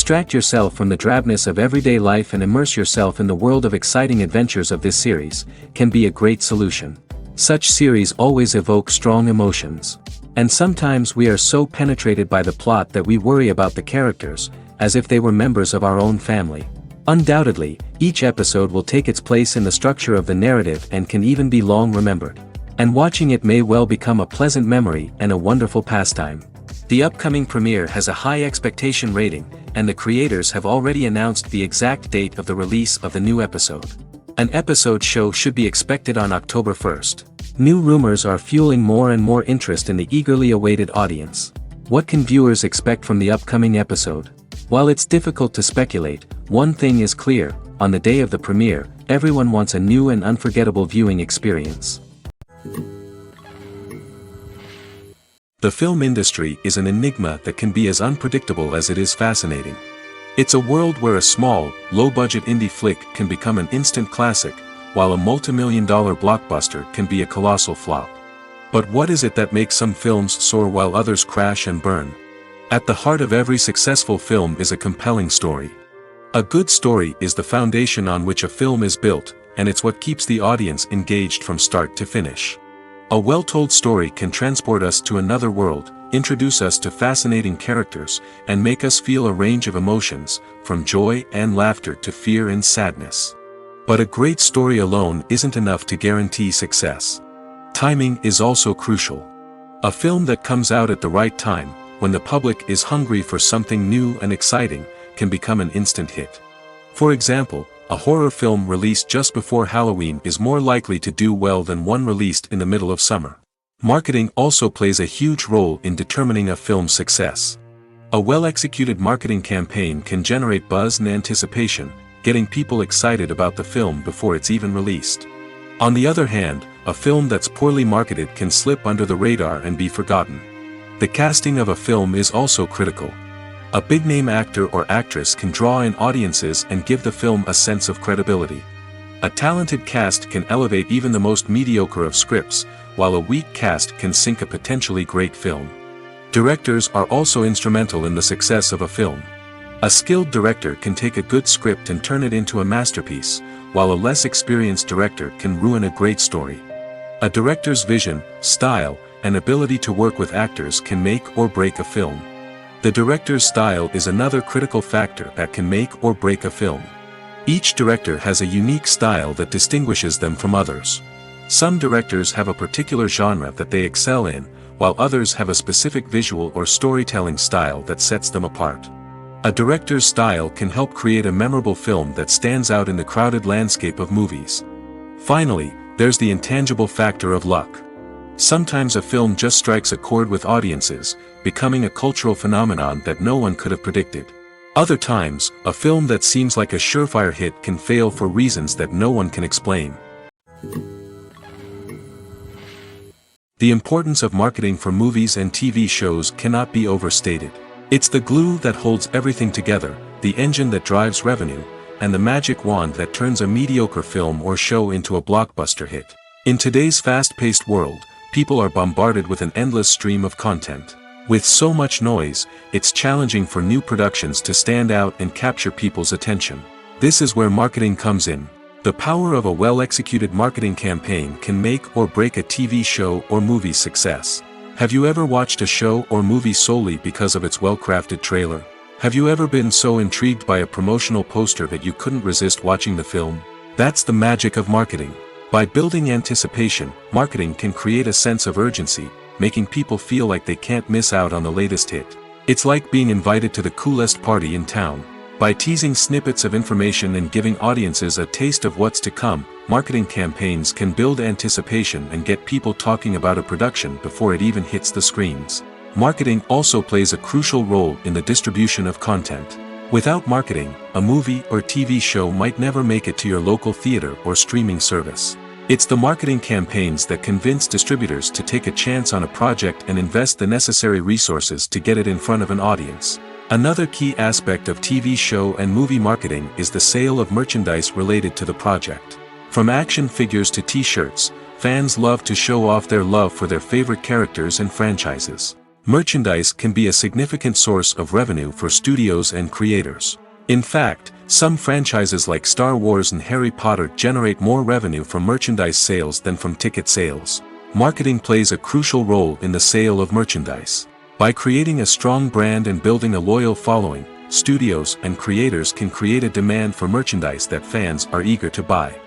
Distract yourself from the drabness of everyday life and immerse yourself in the world of exciting adventures of this series, can be a great solution. Such series always evoke strong emotions. And sometimes we are so penetrated by the plot that we worry about the characters, as if they were members of our own family. Undoubtedly, each episode will take its place in the structure of the narrative and can even be long remembered. And watching it may well become a pleasant memory and a wonderful pastime. The upcoming premiere has a high expectation rating, and the creators have already announced the exact date of the release of the new episode. An episode show should be expected on October 1st. New rumors are fueling more and more interest in the eagerly awaited audience. What can viewers expect from the upcoming episode? While it's difficult to speculate, one thing is clear: on the day of the premiere, everyone wants a new and unforgettable viewing experience. The film industry is an enigma that can be as unpredictable as it is fascinating. It's a world where a small, low-budget indie flick can become an instant classic, while a multi-million-dollar blockbuster can be a colossal flop. But what is it that makes some films soar while others crash and burn? At the heart of every successful film is a compelling story. A good story is the foundation on which a film is built, and it's what keeps the audience engaged from start to finish. A well-told story can transport us to another world, introduce us to fascinating characters, and make us feel a range of emotions, from joy and laughter to fear and sadness. But a great story alone isn't enough to guarantee success. Timing is also crucial. A film that comes out at the right time, when the public is hungry for something new and exciting, can become an instant hit. For example, a horror film released just before Halloween is more likely to do well than one released in the middle of summer. Marketing also plays a huge role in determining a film's success. A well-executed marketing campaign can generate buzz and anticipation, getting people excited about the film before it's even released. On the other hand, a film that's poorly marketed can slip under the radar and be forgotten. The casting of a film is also critical. A big-name actor or actress can draw in audiences and give the film a sense of credibility. A talented cast can elevate even the most mediocre of scripts, while a weak cast can sink a potentially great film. Directors are also instrumental in the success of a film. A skilled director can take a good script and turn it into a masterpiece, while a less experienced director can ruin a great story. A director's vision, style, and ability to work with actors can make or break a film. The director's style is another critical factor that can make or break a film. Each director has a unique style that distinguishes them from others. Some directors have a particular genre that they excel in, while others have a specific visual or storytelling style that sets them apart. A director's style can help create a memorable film that stands out in the crowded landscape of movies. Finally, there's the intangible factor of luck. Sometimes a film just strikes a chord with audiences, becoming a cultural phenomenon that no one could have predicted. Other times, a film that seems like a surefire hit can fail for reasons that no one can explain. The importance of marketing for movies and TV shows cannot be overstated. It's the glue that holds everything together, the engine that drives revenue, and the magic wand that turns a mediocre film or show into a blockbuster hit. In today's fast-paced world, people are bombarded with an endless stream of content. With so much noise, it's challenging for new productions to stand out and capture people's attention. This is where marketing comes in. The power of a well-executed marketing campaign can make or break a TV show or movie's success. Have you ever watched a show or movie solely because of its well-crafted trailer? Have you ever been so intrigued by a promotional poster that you couldn't resist watching the film? That's the magic of marketing. By building anticipation, marketing can create a sense of urgency, making people feel like they can't miss out on the latest hit. It's like being invited to the coolest party in town. By teasing snippets of information and giving audiences a taste of what's to come, marketing campaigns can build anticipation and get people talking about a production before it even hits the screens. Marketing also plays a crucial role in the distribution of content. Without marketing, a movie or TV show might never make it to your local theater or streaming service. It's the marketing campaigns that convince distributors to take a chance on a project and invest the necessary resources to get it in front of an audience. Another key aspect of TV show and movie marketing is the sale of merchandise related to the project. From action figures to t-shirts, fans love to show off their love for their favorite characters and franchises. Merchandise can be a significant source of revenue for studios and creators. In fact, some franchises like Star Wars and Harry Potter generate more revenue from merchandise sales than from ticket sales. Marketing plays a crucial role in the sale of merchandise. By creating a strong brand and building a loyal following, studios and creators can create a demand for merchandise that fans are eager to buy.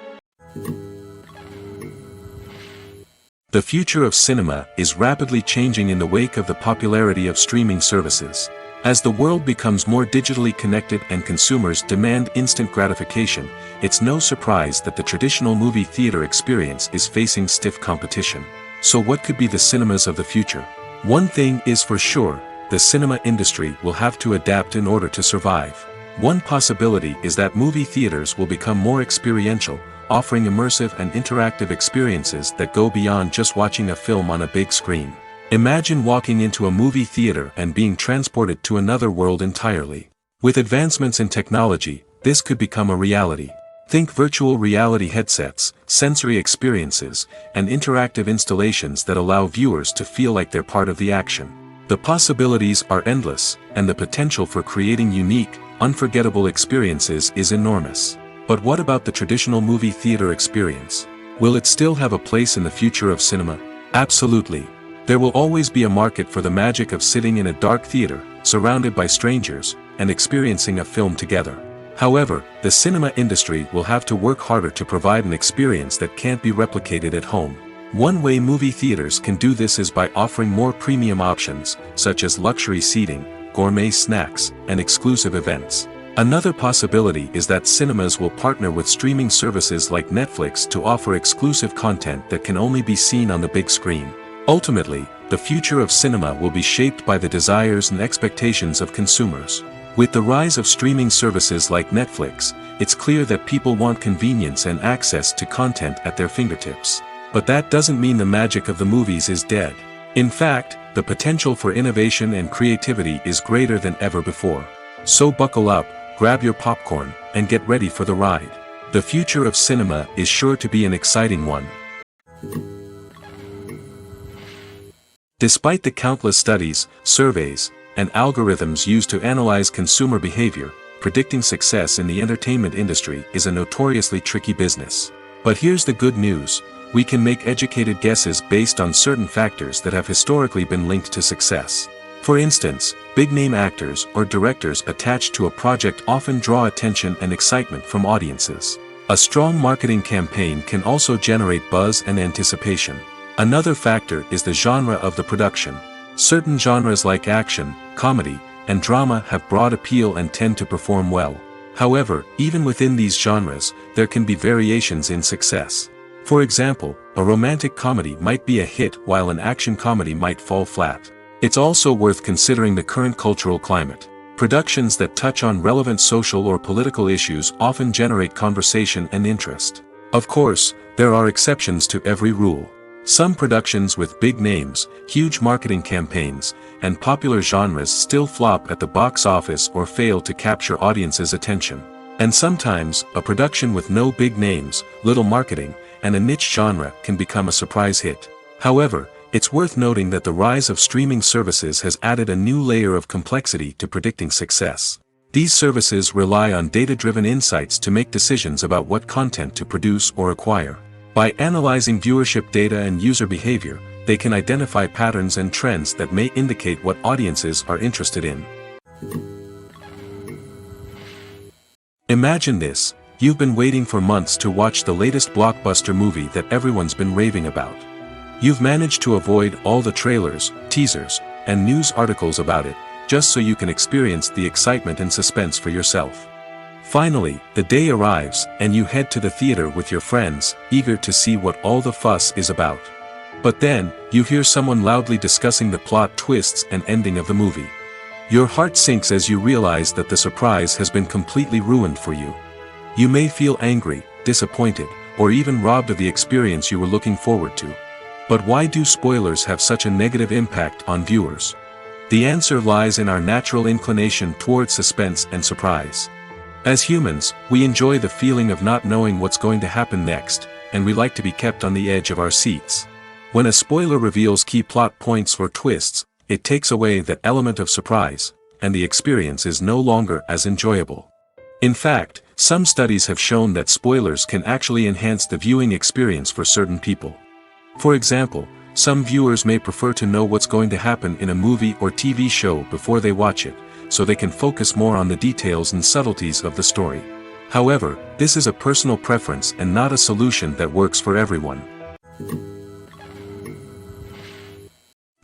The future of cinema is rapidly changing in the wake of the popularity of streaming services. As the world becomes more digitally connected and consumers demand instant gratification, it's no surprise that the traditional movie theater experience is facing stiff competition. So what could be the cinemas of the future? One thing is for sure, the cinema industry will have to adapt in order to survive. One possibility is that movie theaters will become more experiential, offering immersive and interactive experiences that go beyond just watching a film on a big screen. Imagine walking into a movie theater and being transported to another world entirely. With advancements in technology, this could become a reality. Think virtual reality headsets, sensory experiences, and interactive installations that allow viewers to feel like they're part of the action. The possibilities are endless, and the potential for creating unique, unforgettable experiences is enormous. But what about the traditional movie theater experience? Will it still have a place in the future of cinema? Absolutely. There will always be a market for the magic of sitting in a dark theater, surrounded by strangers, and experiencing a film together. However, the cinema industry will have to work harder to provide an experience that can't be replicated at home. One way movie theaters can do this is by offering more premium options, such as luxury seating, gourmet snacks, and exclusive events. Another possibility is that cinemas will partner with streaming services like Netflix to offer exclusive content that can only be seen on the big screen. Ultimately, the future of cinema will be shaped by the desires and expectations of consumers. With the rise of streaming services like Netflix, it's clear that people want convenience and access to content at their fingertips. But that doesn't mean the magic of the movies is dead. In fact, the potential for innovation and creativity is greater than ever before. So buckle up, grab your popcorn, and get ready for the ride. The future of cinema is sure to be an exciting one. Despite the countless studies, surveys, and algorithms used to analyze consumer behavior, predicting success in the entertainment industry is a notoriously tricky business. But here's the good news: we can make educated guesses based on certain factors that have historically been linked to success. For instance, big-name actors or directors attached to a project often draw attention and excitement from audiences. A strong marketing campaign can also generate buzz and anticipation. Another factor is the genre of the production. Certain genres like action, comedy, and drama have broad appeal and tend to perform well. However, even within these genres, there can be variations in success. For example, a romantic comedy might be a hit while an action comedy might fall flat. It's also worth considering the current cultural climate. Productions that touch on relevant social or political issues often generate conversation and interest. Of course, there are exceptions to every rule. Some productions with big names, huge marketing campaigns, and popular genres still flop at the box office or fail to capture audiences' attention. And sometimes, a production with no big names, little marketing, and a niche genre can become a surprise hit. However, it's worth noting that the rise of streaming services has added a new layer of complexity to predicting success. These services rely on data-driven insights to make decisions about what content to produce or acquire. By analyzing viewership data and user behavior, they can identify patterns and trends that may indicate what audiences are interested in. Imagine this: you've been waiting for months to watch the latest blockbuster movie that everyone's been raving about. You've managed to avoid all the trailers, teasers, and news articles about it, just so you can experience the excitement and suspense for yourself. Finally, the day arrives, and you head to the theater with your friends, eager to see what all the fuss is about. But then, you hear someone loudly discussing the plot twists and ending of the movie. Your heart sinks as you realize that the surprise has been completely ruined for you. You may feel angry, disappointed, or even robbed of the experience you were looking forward to. But why do spoilers have such a negative impact on viewers? The answer lies in our natural inclination towards suspense and surprise. As humans, we enjoy the feeling of not knowing what's going to happen next, and we like to be kept on the edge of our seats. When a spoiler reveals key plot points or twists, it takes away that element of surprise, and the experience is no longer as enjoyable. In fact, some studies have shown that spoilers can actually enhance the viewing experience for certain people. For example, some viewers may prefer to know what's going to happen in a movie or TV show before they watch it, so they can focus more on the details and subtleties of the story. However, this is a personal preference and not a solution that works for everyone.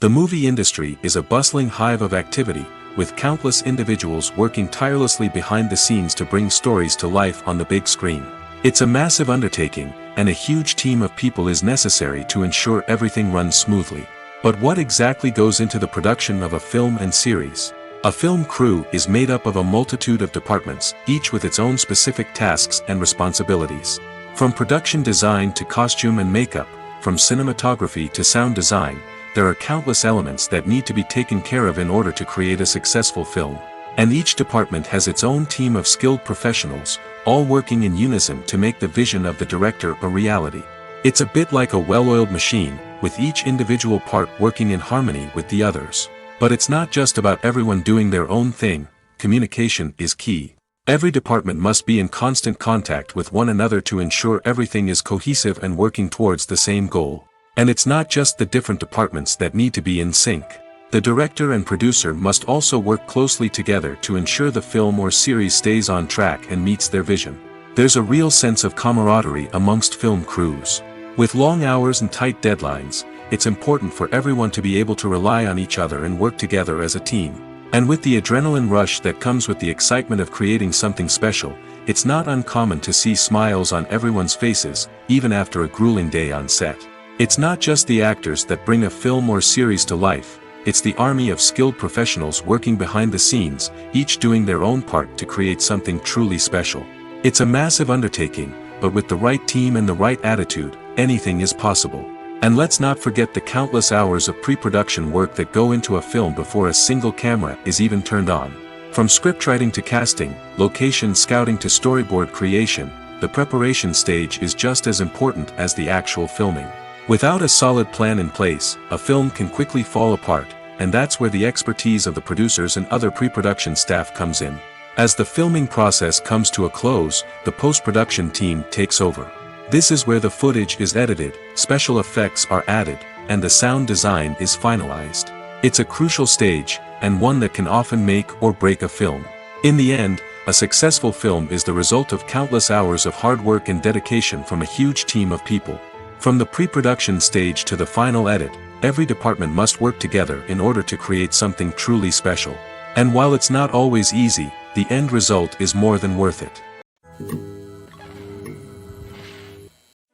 The movie industry is a bustling hive of activity, with countless individuals working tirelessly behind the scenes to bring stories to life on the big screen. It's a massive undertaking, and a huge team of people is necessary to ensure everything runs smoothly. But what exactly goes into the production of a film and series? A film crew is made up of a multitude of departments, each with its own specific tasks and responsibilities. From production design to costume and makeup, from cinematography to sound design, there are countless elements that need to be taken care of in order to create a successful film. And each department has its own team of skilled professionals, all working in unison to make the vision of the director a reality. It's a bit like a well-oiled machine, with each individual part working in harmony with the others. But it's not just about everyone doing their own thing. Communication is key. Every department must be in constant contact with one another to ensure everything is cohesive and working towards the same goal. And it's not just the different departments that need to be in sync. The director and producer must also work closely together to ensure the film or series stays on track and meets their vision. There's a real sense of camaraderie amongst film crews. With long hours and tight deadlines, it's important for everyone to be able to rely on each other and work together as a team. And with the adrenaline rush that comes with the excitement of creating something special, it's not uncommon to see smiles on everyone's faces, even after a grueling day on set. It's not just the actors that bring a film or series to life. It's the army of skilled professionals working behind the scenes, each doing their own part to create something truly special. It's a massive undertaking, but with the right team and the right attitude, anything is possible. And let's not forget the countless hours of pre-production work that go into a film before a single camera is even turned on. From scriptwriting to casting, location scouting to storyboard creation, the preparation stage is just as important as the actual filming. Without a solid plan in place, a film can quickly fall apart, and that's where the expertise of the producers and other pre-production staff comes in. As the filming process comes to a close, the post-production team takes over. This is where the footage is edited, special effects are added, and the sound design is finalized. It's a crucial stage, and one that can often make or break a film. In the end, a successful film is the result of countless hours of hard work and dedication from a huge team of people. From the pre-production stage to the final edit, every department must work together in order to create something truly special. And while it's not always easy, the end result is more than worth it.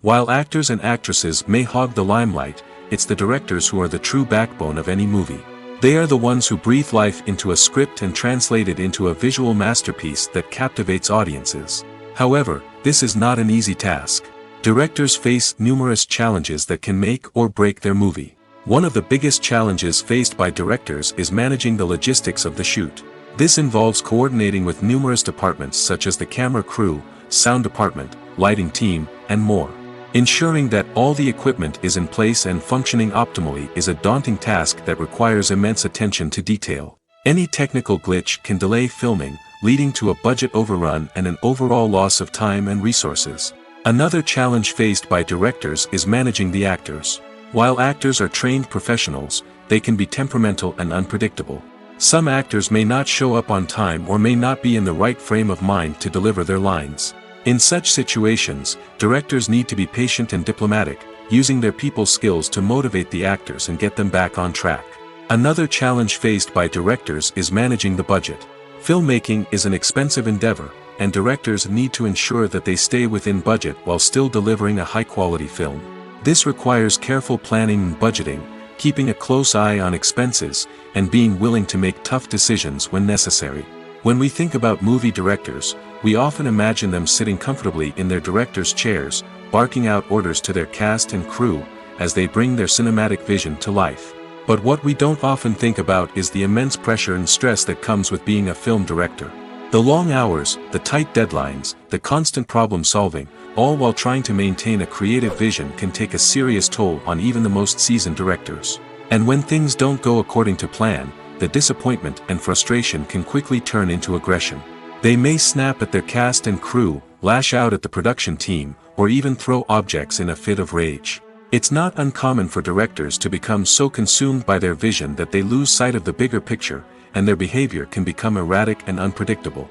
While actors and actresses may hog the limelight, it's the directors who are the true backbone of any movie. They are the ones who breathe life into a script and translate it into a visual masterpiece that captivates audiences. However, this is not an easy task. Directors face numerous challenges that can make or break their movie. One of the biggest challenges faced by directors is managing the logistics of the shoot. This involves coordinating with numerous departments such as the camera crew, sound department, lighting team, and more. Ensuring that all the equipment is in place and functioning optimally is a daunting task that requires immense attention to detail. Any technical glitch can delay filming, leading to a budget overrun and an overall loss of time and resources. Another challenge faced by directors is managing the actors. While actors are trained professionals, they can be temperamental and unpredictable. Some actors may not show up on time or may not be in the right frame of mind to deliver their lines. In such situations, directors need to be patient and diplomatic, using their people skills to motivate the actors and get them back on track. Another challenge faced by directors is managing the budget. Filmmaking is an expensive endeavor, and directors need to ensure that they stay within budget while still delivering a high-quality film. This requires careful planning and budgeting, keeping a close eye on expenses, and being willing to make tough decisions when necessary. When we think about movie directors, we often imagine them sitting comfortably in their director's chairs, barking out orders to their cast and crew, as they bring their cinematic vision to life. But what we don't often think about is the immense pressure and stress that comes with being a film director. The long hours, the tight deadlines, the constant problem solving, all while trying to maintain a creative vision can take a serious toll on even the most seasoned directors. And when things don't go according to plan, the disappointment and frustration can quickly turn into aggression. They may snap at their cast and crew, lash out at the production team, or even throw objects in a fit of rage. It's not uncommon for directors to become so consumed by their vision that they lose sight of the bigger picture, and their behavior can become erratic and unpredictable.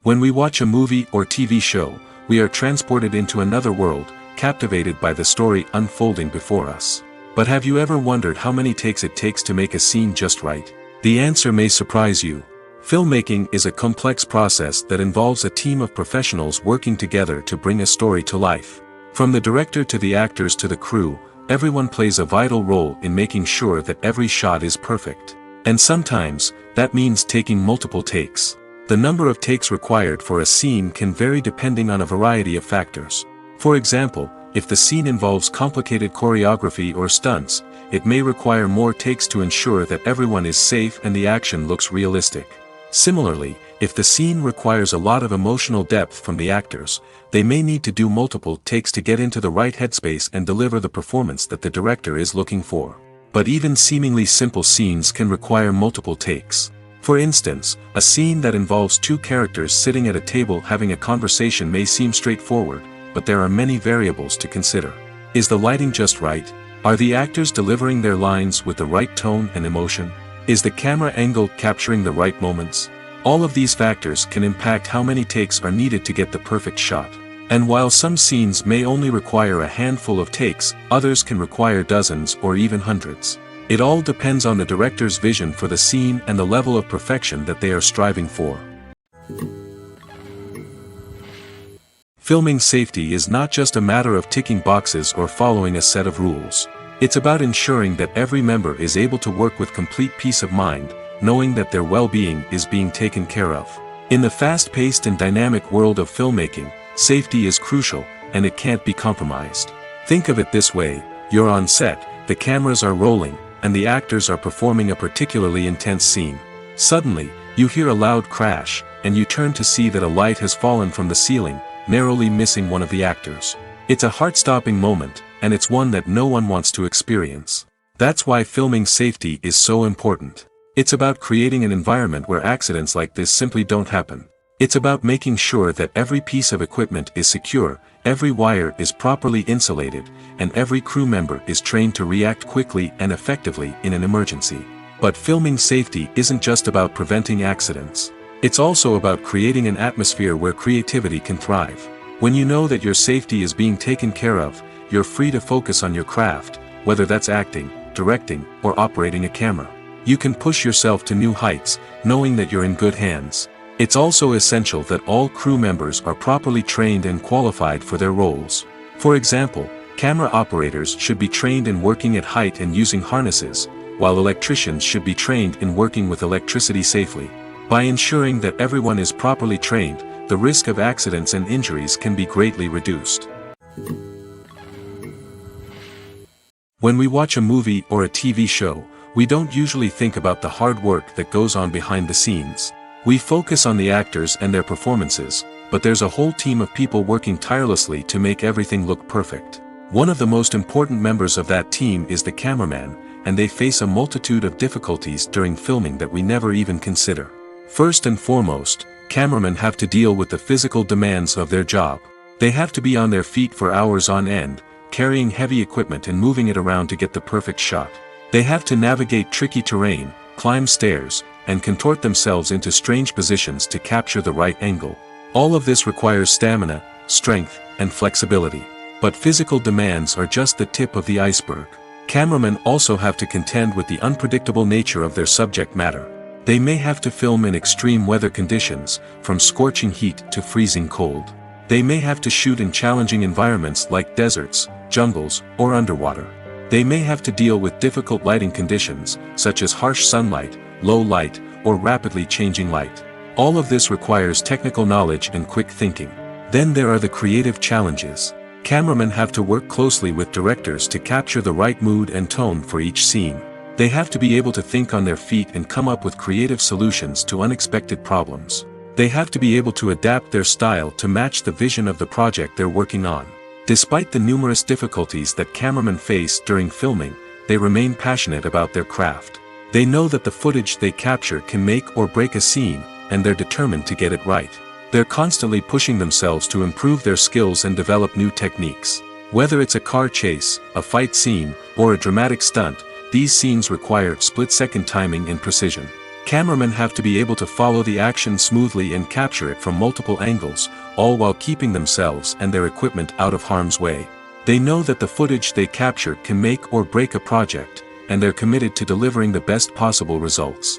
When we watch a movie or TV show, we are transported into another world, captivated by the story unfolding before us. But have you ever wondered how many takes it takes to make a scene just right? The answer may surprise you. Filmmaking is a complex process that involves a team of professionals working together to bring a story to life. From the director to the actors to the crew, everyone plays a vital role in making sure that every shot is perfect. And sometimes, that means taking multiple takes. The number of takes required for a scene can vary depending on a variety of factors. For example, if the scene involves complicated choreography or stunts, it may require more takes to ensure that everyone is safe and the action looks realistic. Similarly, if the scene requires a lot of emotional depth from the actors, they may need to do multiple takes to get into the right headspace and deliver the performance that the director is looking for. But even seemingly simple scenes can require multiple takes. For instance, a scene that involves two characters sitting at a table having a conversation may seem straightforward, but there are many variables to consider. Is the lighting just right? Are the actors delivering their lines with the right tone and emotion? Is the camera angle capturing the right moments? All of these factors can impact how many takes are needed to get the perfect shot. And while some scenes may only require a handful of takes, others can require dozens or even hundreds. It all depends on the director's vision for the scene and the level of perfection that they are striving for. Filming safety is not just a matter of ticking boxes or following a set of rules. It's about ensuring that every member is able to work with complete peace of mind, knowing that their well-being is being taken care of. In the fast-paced and dynamic world of filmmaking, safety is crucial, and it can't be compromised. Think of it this way: you're on set, the cameras are rolling, and the actors are performing a particularly intense scene. Suddenly, you hear a loud crash, and you turn to see that a light has fallen from the ceiling, narrowly missing one of the actors. It's a heart-stopping moment, and it's one that no one wants to experience. That's why filming safety is so important. It's about creating an environment where accidents like this simply don't happen. It's about making sure that every piece of equipment is secure, every wire is properly insulated, and every crew member is trained to react quickly and effectively in an emergency. But filming safety isn't just about preventing accidents. It's also about creating an atmosphere where creativity can thrive. When you know that your safety is being taken care of, you're free to focus on your craft, whether that's acting, directing, or operating a camera. You can push yourself to new heights, knowing that you're in good hands. It's also essential that all crew members are properly trained and qualified for their roles. For example, camera operators should be trained in working at height and using harnesses, while electricians should be trained in working with electricity safely. By ensuring that everyone is properly trained, the risk of accidents and injuries can be greatly reduced. When we watch a movie or a TV show, we don't usually think about the hard work that goes on behind the scenes. We focus on the actors and their performances, but there's a whole team of people working tirelessly to make everything look perfect. One of the most important members of that team is the cameraman, and they face a multitude of difficulties during filming that we never even consider. First and foremost, cameramen have to deal with the physical demands of their job. They have to be on their feet for hours on end, carrying heavy equipment and moving it around to get the perfect shot. They have to navigate tricky terrain, climb stairs, and contort themselves into strange positions to capture the right angle. All of this requires stamina, strength, and flexibility. But physical demands are just the tip of the iceberg. Cameramen also have to contend with the unpredictable nature of their subject matter. They may have to film in extreme weather conditions, from scorching heat to freezing cold. They may have to shoot in challenging environments like deserts, jungles, or underwater. They may have to deal with difficult lighting conditions, such as harsh sunlight, low light, or rapidly changing light. All of this requires technical knowledge and quick thinking. Then there are the creative challenges. Cameramen have to work closely with directors to capture the right mood and tone for each scene. They have to be able to think on their feet and come up with creative solutions to unexpected problems. They have to be able to adapt their style to match the vision of the project they're working on. Despite the numerous difficulties that cameramen face during filming, they remain passionate about their craft. They know that the footage they capture can make or break a scene, and they're determined to get it right. They're constantly pushing themselves to improve their skills and develop new techniques. Whether it's a car chase, a fight scene, or a dramatic stunt, these scenes require split-second timing and precision. Cameramen have to be able to follow the action smoothly and capture it from multiple angles, all while keeping themselves and their equipment out of harm's way. They know that the footage they capture can make or break a project, and they're committed to delivering the best possible results.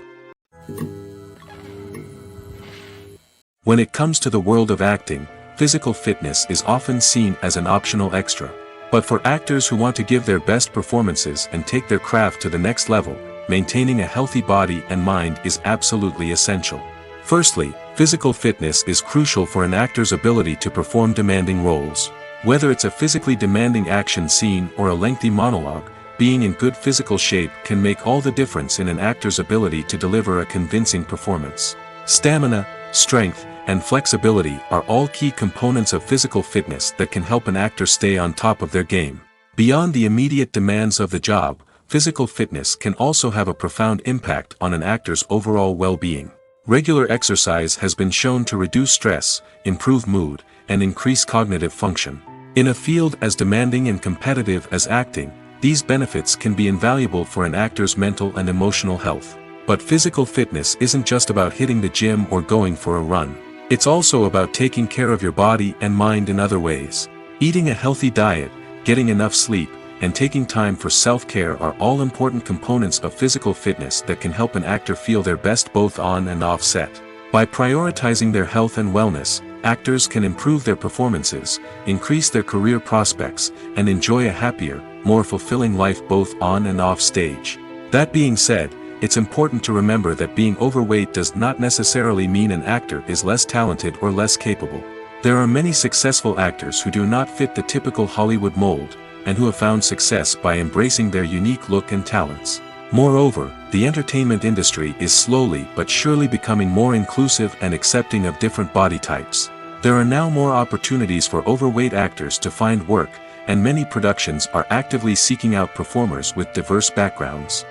When it comes to the world of acting, physical fitness is often seen as an optional extra. But for actors who want to give their best performances and take their craft to the next level, maintaining a healthy body and mind is absolutely essential. Firstly, physical fitness is crucial for an actor's ability to perform demanding roles. Whether it's a physically demanding action scene or a lengthy monologue, being in good physical shape can make all the difference in an actor's ability to deliver a convincing performance. Stamina, strength, and flexibility are all key components of physical fitness that can help an actor stay on top of their game. Beyond the immediate demands of the job, physical fitness can also have a profound impact on an actor's overall well-being. Regular exercise has been shown to reduce stress, improve mood, and increase cognitive function. In a field as demanding and competitive as acting, these benefits can be invaluable for an actor's mental and emotional health. But physical fitness isn't just about hitting the gym or going for a run. It's also about taking care of your body and mind in other ways. Eating a healthy diet, getting enough sleep, and taking time for self-care are all important components of physical fitness that can help an actor feel their best both on and off set. By prioritizing their health and wellness, actors can improve their performances, increase their career prospects, and enjoy a happier, more fulfilling life both on and off stage. That being said, it's important to remember that being overweight does not necessarily mean an actor is less talented or less capable. There are many successful actors who do not fit the typical Hollywood mold, and who have found success by embracing their unique look and talents. Moreover, the entertainment industry is slowly but surely becoming more inclusive and accepting of different body types. There are now more opportunities for overweight actors to find work, and many productions are actively seeking out performers with diverse backgrounds.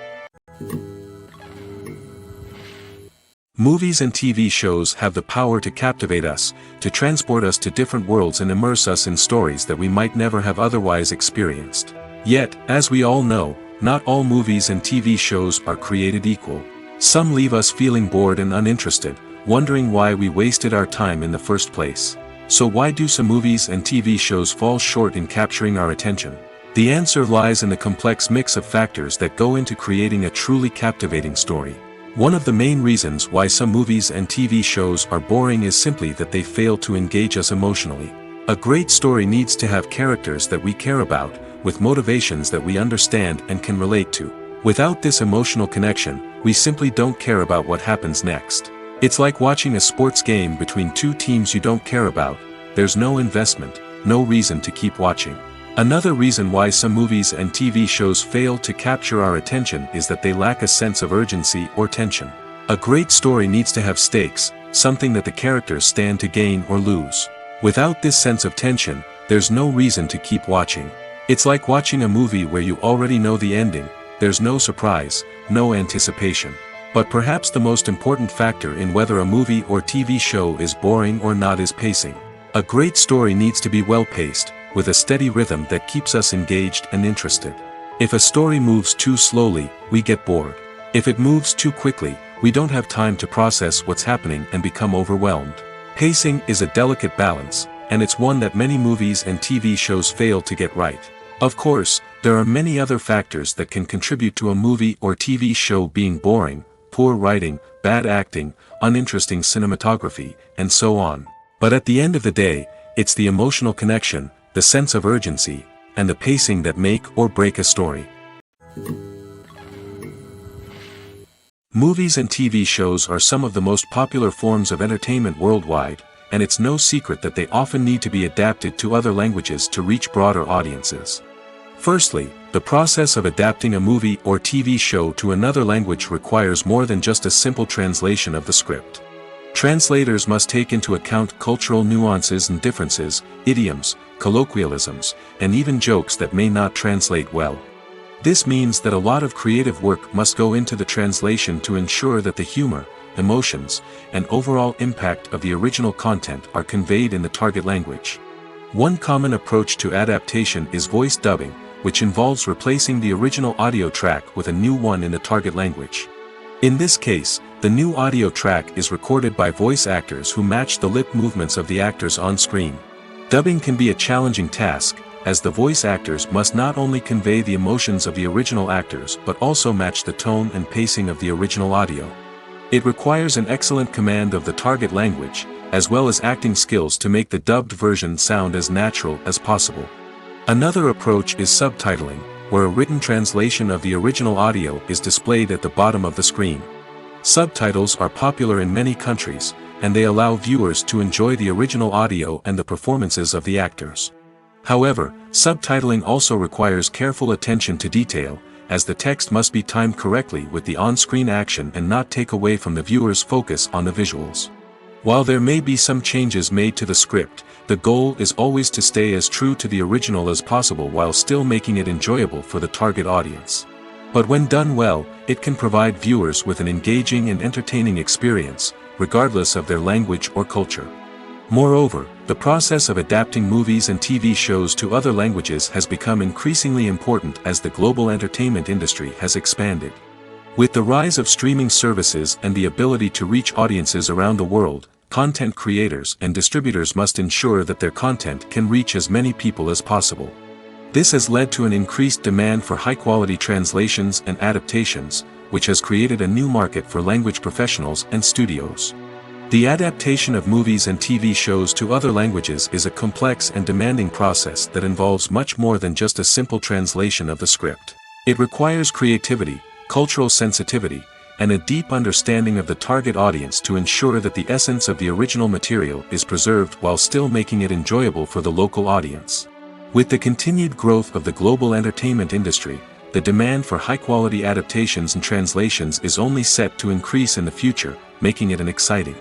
Movies and TV shows have the power to captivate us, to transport us to different worlds and immerse us in stories that we might never have otherwise experienced. Yet, as we all know, not all movies and TV shows are created equal. Some leave us feeling bored and uninterested, wondering why we wasted our time in the first place. So why do some movies and TV shows fall short in capturing our attention? The answer lies in the complex mix of factors that go into creating a truly captivating story. One of the main reasons why some movies and TV shows are boring is simply that they fail to engage us emotionally. A great story needs to have characters that we care about, with motivations that we understand and can relate to. Without this emotional connection, we simply don't care about what happens next. It's like watching a sports game between two teams you don't care about. There's no investment, no reason to keep watching. Another reason why some movies and TV shows fail to capture our attention is that they lack a sense of urgency or tension. A great story needs to have stakes, something that the characters stand to gain or lose. Without this sense of tension, there's no reason to keep watching. It's like watching a movie where you already know the ending. There's no surprise, no anticipation. But perhaps the most important factor in whether a movie or TV show is boring or not is pacing. A great story needs to be well-paced, with a steady rhythm that keeps us engaged and interested. If a story moves too slowly, we get bored. If it moves too quickly, we don't have time to process what's happening and become overwhelmed. Pacing is a delicate balance, and it's one that many movies and TV shows fail to get right. Of course, there are many other factors that can contribute to a movie or TV show being boring: poor writing, bad acting, uninteresting cinematography, and so on. But at the end of the day, it's the emotional connection, the sense of urgency, and the pacing that make or break a story. Movies and TV shows are some of the most popular forms of entertainment worldwide, and it's no secret that they often need to be adapted to other languages to reach broader audiences. Firstly, the process of adapting a movie or TV show to another language requires more than just a simple translation of the script. Translators must take into account cultural nuances and differences, idioms, colloquialisms, and even jokes that may not translate well. This means that a lot of creative work must go into the translation to ensure that the humor, emotions, and overall impact of the original content are conveyed in the target language. One common approach to adaptation is voice dubbing, which involves replacing the original audio track with a new one in the target language. In this case, the new audio track is recorded by voice actors who match the lip movements of the actors on screen. Dubbing can be a challenging task, as the voice actors must not only convey the emotions of the original actors but also match the tone and pacing of the original audio. It requires an excellent command of the target language, as well as acting skills to make the dubbed version sound as natural as possible. Another approach is subtitling, where a written translation of the original audio is displayed at the bottom of the screen. Subtitles are popular in many countries, and they allow viewers to enjoy the original audio and the performances of the actors. However, subtitling also requires careful attention to detail, as the text must be timed correctly with the on-screen action and not take away from the viewer's focus on the visuals. While there may be some changes made to the script, the goal is always to stay as true to the original as possible while still making it enjoyable for the target audience. But when done well, it can provide viewers with an engaging and entertaining experience, regardless of their language or culture. Moreover, the process of adapting movies and TV shows to other languages has become increasingly important as the global entertainment industry has expanded. With the rise of streaming services and the ability to reach audiences around the world, content creators and distributors must ensure that their content can reach as many people as possible. This has led to an increased demand for high-quality translations and adaptations, which has created a new market for language professionals and studios. The adaptation of movies and TV shows to other languages is a complex and demanding process that involves much more than just a simple translation of the script. It requires creativity, cultural sensitivity, and a deep understanding of the target audience to ensure that the essence of the original material is preserved while still making it enjoyable for the local audience. With the continued growth of the global entertainment industry, the demand for high-quality adaptations and translations is only set to increase in the future, making it an exciting.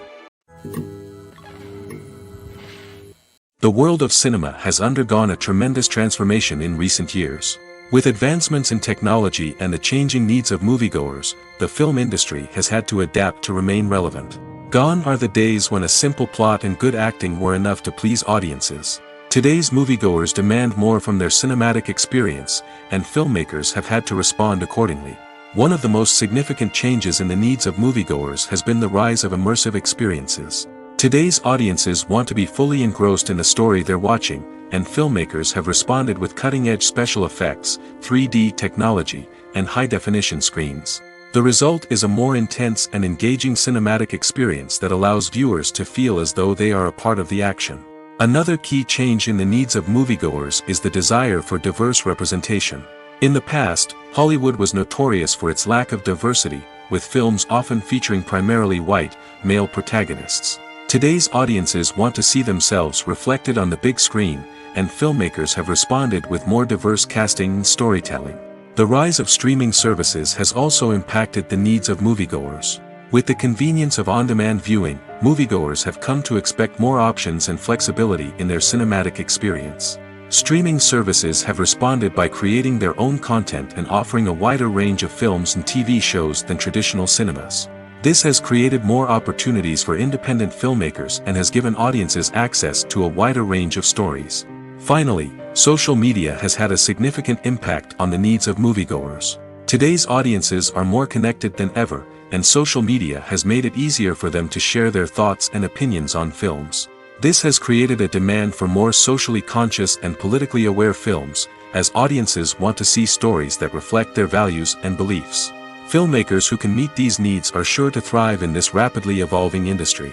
The world of cinema has undergone a tremendous transformation in recent years. With advancements in technology and the changing needs of moviegoers, the film industry has had to adapt to remain relevant. Gone are the days when a simple plot and good acting were enough to please audiences. Today's moviegoers demand more from their cinematic experience, and filmmakers have had to respond accordingly. One of the most significant changes in the needs of moviegoers has been the rise of immersive experiences. Today's audiences want to be fully engrossed in the story they're watching, and filmmakers have responded with cutting-edge special effects, 3D technology, and high-definition screens. The result is a more intense and engaging cinematic experience that allows viewers to feel as though they are a part of the action. Another key change in the needs of moviegoers is the desire for diverse representation. In the past, Hollywood was notorious for its lack of diversity, with films often featuring primarily white, male protagonists. Today's audiences want to see themselves reflected on the big screen, and filmmakers have responded with more diverse casting and storytelling. The rise of streaming services has also impacted the needs of moviegoers. With the convenience of on-demand viewing, moviegoers have come to expect more options and flexibility in their cinematic experience. Streaming services have responded by creating their own content and offering a wider range of films and TV shows than traditional cinemas. This has created more opportunities for independent filmmakers and has given audiences access to a wider range of stories. Finally, social media has had a significant impact on the needs of moviegoers. Today's audiences are more connected than ever, and social media has made it easier for them to share their thoughts and opinions on films. This has created a demand for more socially conscious and politically aware films, as audiences want to see stories that reflect their values and beliefs. Filmmakers who can meet these needs are sure to thrive in this rapidly evolving industry.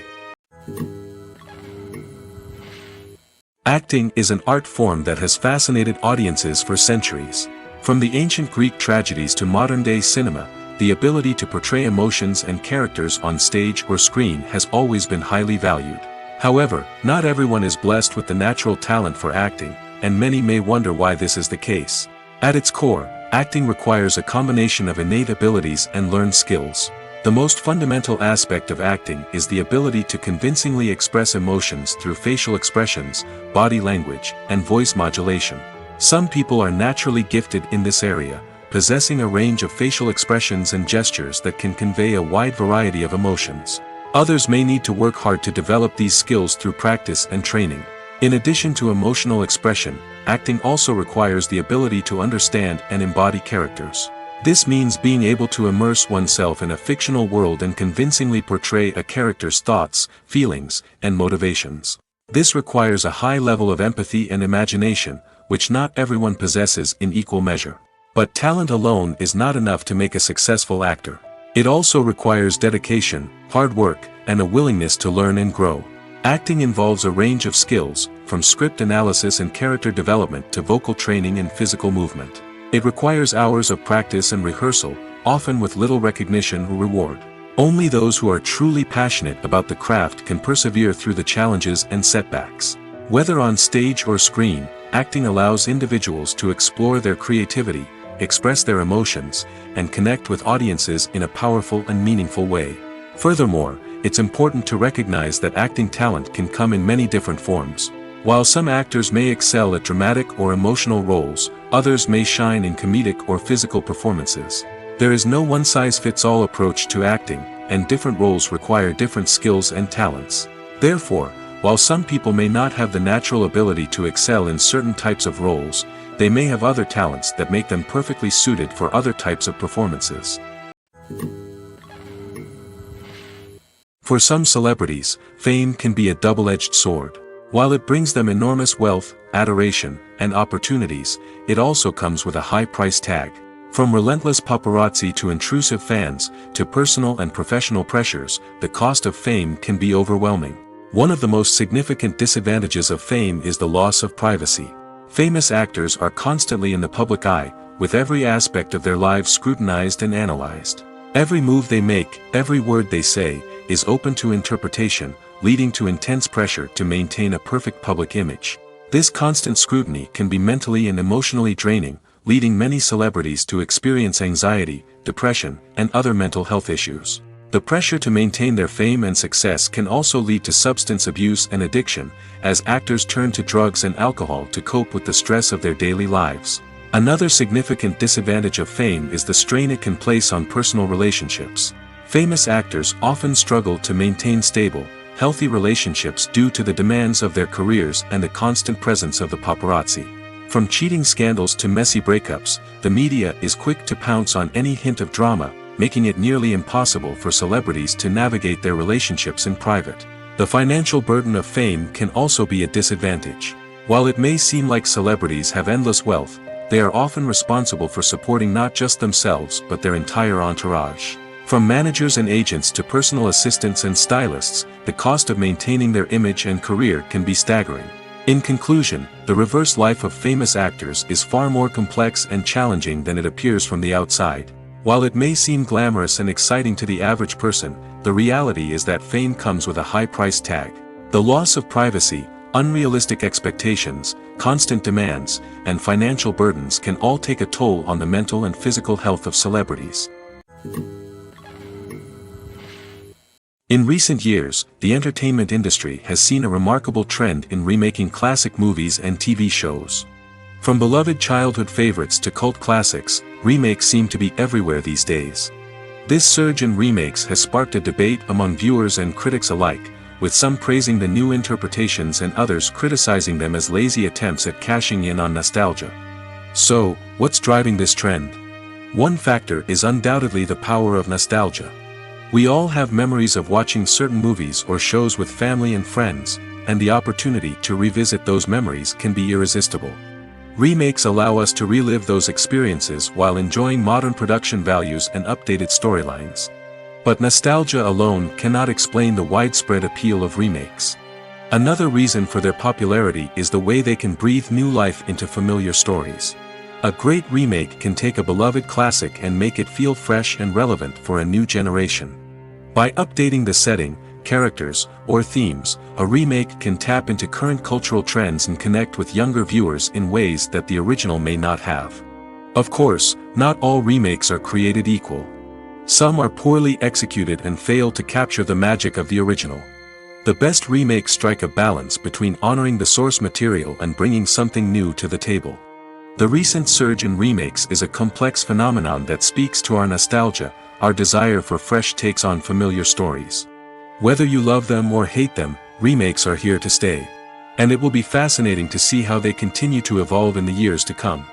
Acting is an art form that has fascinated audiences for centuries. From the ancient Greek tragedies to modern-day cinema, the ability to portray emotions and characters on stage or screen has always been highly valued. However, not everyone is blessed with the natural talent for acting, and many may wonder why this is the case. At its core, acting requires a combination of innate abilities and learned skills. The most fundamental aspect of acting is the ability to convincingly express emotions through facial expressions, body language, and voice modulation. Some people are naturally gifted in this area, possessing a range of facial expressions and gestures that can convey a wide variety of emotions. Others may need to work hard to develop these skills through practice and training. In addition to emotional expression, acting also requires the ability to understand and embody characters. This means being able to immerse oneself in a fictional world and convincingly portray a character's thoughts, feelings, and motivations. This requires a high level of empathy and imagination, which not everyone possesses in equal measure. But talent alone is not enough to make a successful actor. It also requires dedication, hard work, and a willingness to learn and grow. Acting involves a range of skills, from script analysis and character development to vocal training and physical movement. It requires hours of practice and rehearsal, often with little recognition or reward. Only those who are truly passionate about the craft can persevere through the challenges and setbacks. Whether on stage or screen, acting allows individuals to explore their creativity, express their emotions, and connect with audiences in a powerful and meaningful way. Furthermore, it's important to recognize that acting talent can come in many different forms. While some actors may excel at dramatic or emotional roles, others may shine in comedic or physical performances. There is no one-size-fits-all approach to acting, and different roles require different skills and talents. Therefore, while some people may not have the natural ability to excel in certain types of roles, they may have other talents that make them perfectly suited for other types of performances. For some celebrities, fame can be a double-edged sword. While it brings them enormous wealth, adoration, and opportunities, it also comes with a high price tag. From relentless paparazzi to intrusive fans, to personal and professional pressures, the cost of fame can be overwhelming. One of the most significant disadvantages of fame is the loss of privacy. Famous actors are constantly in the public eye, with every aspect of their lives scrutinized and analyzed. Every move they make, every word they say, is open to interpretation, leading to intense pressure to maintain a perfect public image. This constant scrutiny can be mentally and emotionally draining, leading many celebrities to experience anxiety, depression, and other mental health issues. The pressure to maintain their fame and success can also lead to substance abuse and addiction, as actors turn to drugs and alcohol to cope with the stress of their daily lives. Another significant disadvantage of fame is the strain it can place on personal relationships. Famous actors often struggle to maintain stable, healthy relationships due to the demands of their careers and the constant presence of the paparazzi. From cheating scandals to messy breakups, the media is quick to pounce on any hint of drama, making it nearly impossible for celebrities to navigate their relationships in private. The financial burden of fame can also be a disadvantage. While it may seem like celebrities have endless wealth, they are often responsible for supporting not just themselves but their entire entourage. From managers and agents to personal assistants and stylists, the cost of maintaining their image and career can be staggering. In conclusion, the reverse life of famous actors is far more complex and challenging than it appears from the outside. While it may seem glamorous and exciting to the average person, the reality is that fame comes with a high price tag. The loss of privacy, unrealistic expectations, constant demands, and financial burdens can all take a toll on the mental and physical health of celebrities. In recent years, the entertainment industry has seen a remarkable trend in remaking classic movies and TV shows. From beloved childhood favorites to cult classics, remakes seem to be everywhere these days. This surge in remakes has sparked a debate among viewers and critics alike, with some praising the new interpretations and others criticizing them as lazy attempts at cashing in on nostalgia. So, what's driving this trend? One factor is undoubtedly the power of nostalgia. We all have memories of watching certain movies or shows with family and friends, and the opportunity to revisit those memories can be irresistible. Remakes allow us to relive those experiences while enjoying modern production values and updated storylines. But nostalgia alone cannot explain the widespread appeal of remakes. Another reason for their popularity is the way they can breathe new life into familiar stories. A great remake can take a beloved classic and make it feel fresh and relevant for a new generation. By updating the setting, characters, or themes, a remake can tap into current cultural trends and connect with younger viewers in ways that the original may not have. Of course, not all remakes are created equal. Some are poorly executed and fail to capture the magic of the original. The best remakes strike a balance between honoring the source material and bringing something new to the table. The recent surge in remakes is a complex phenomenon that speaks to our nostalgia, our desire for fresh takes on familiar stories. Whether you love them or hate them, remakes are here to stay. And it will be fascinating to see how they continue to evolve in the years to come.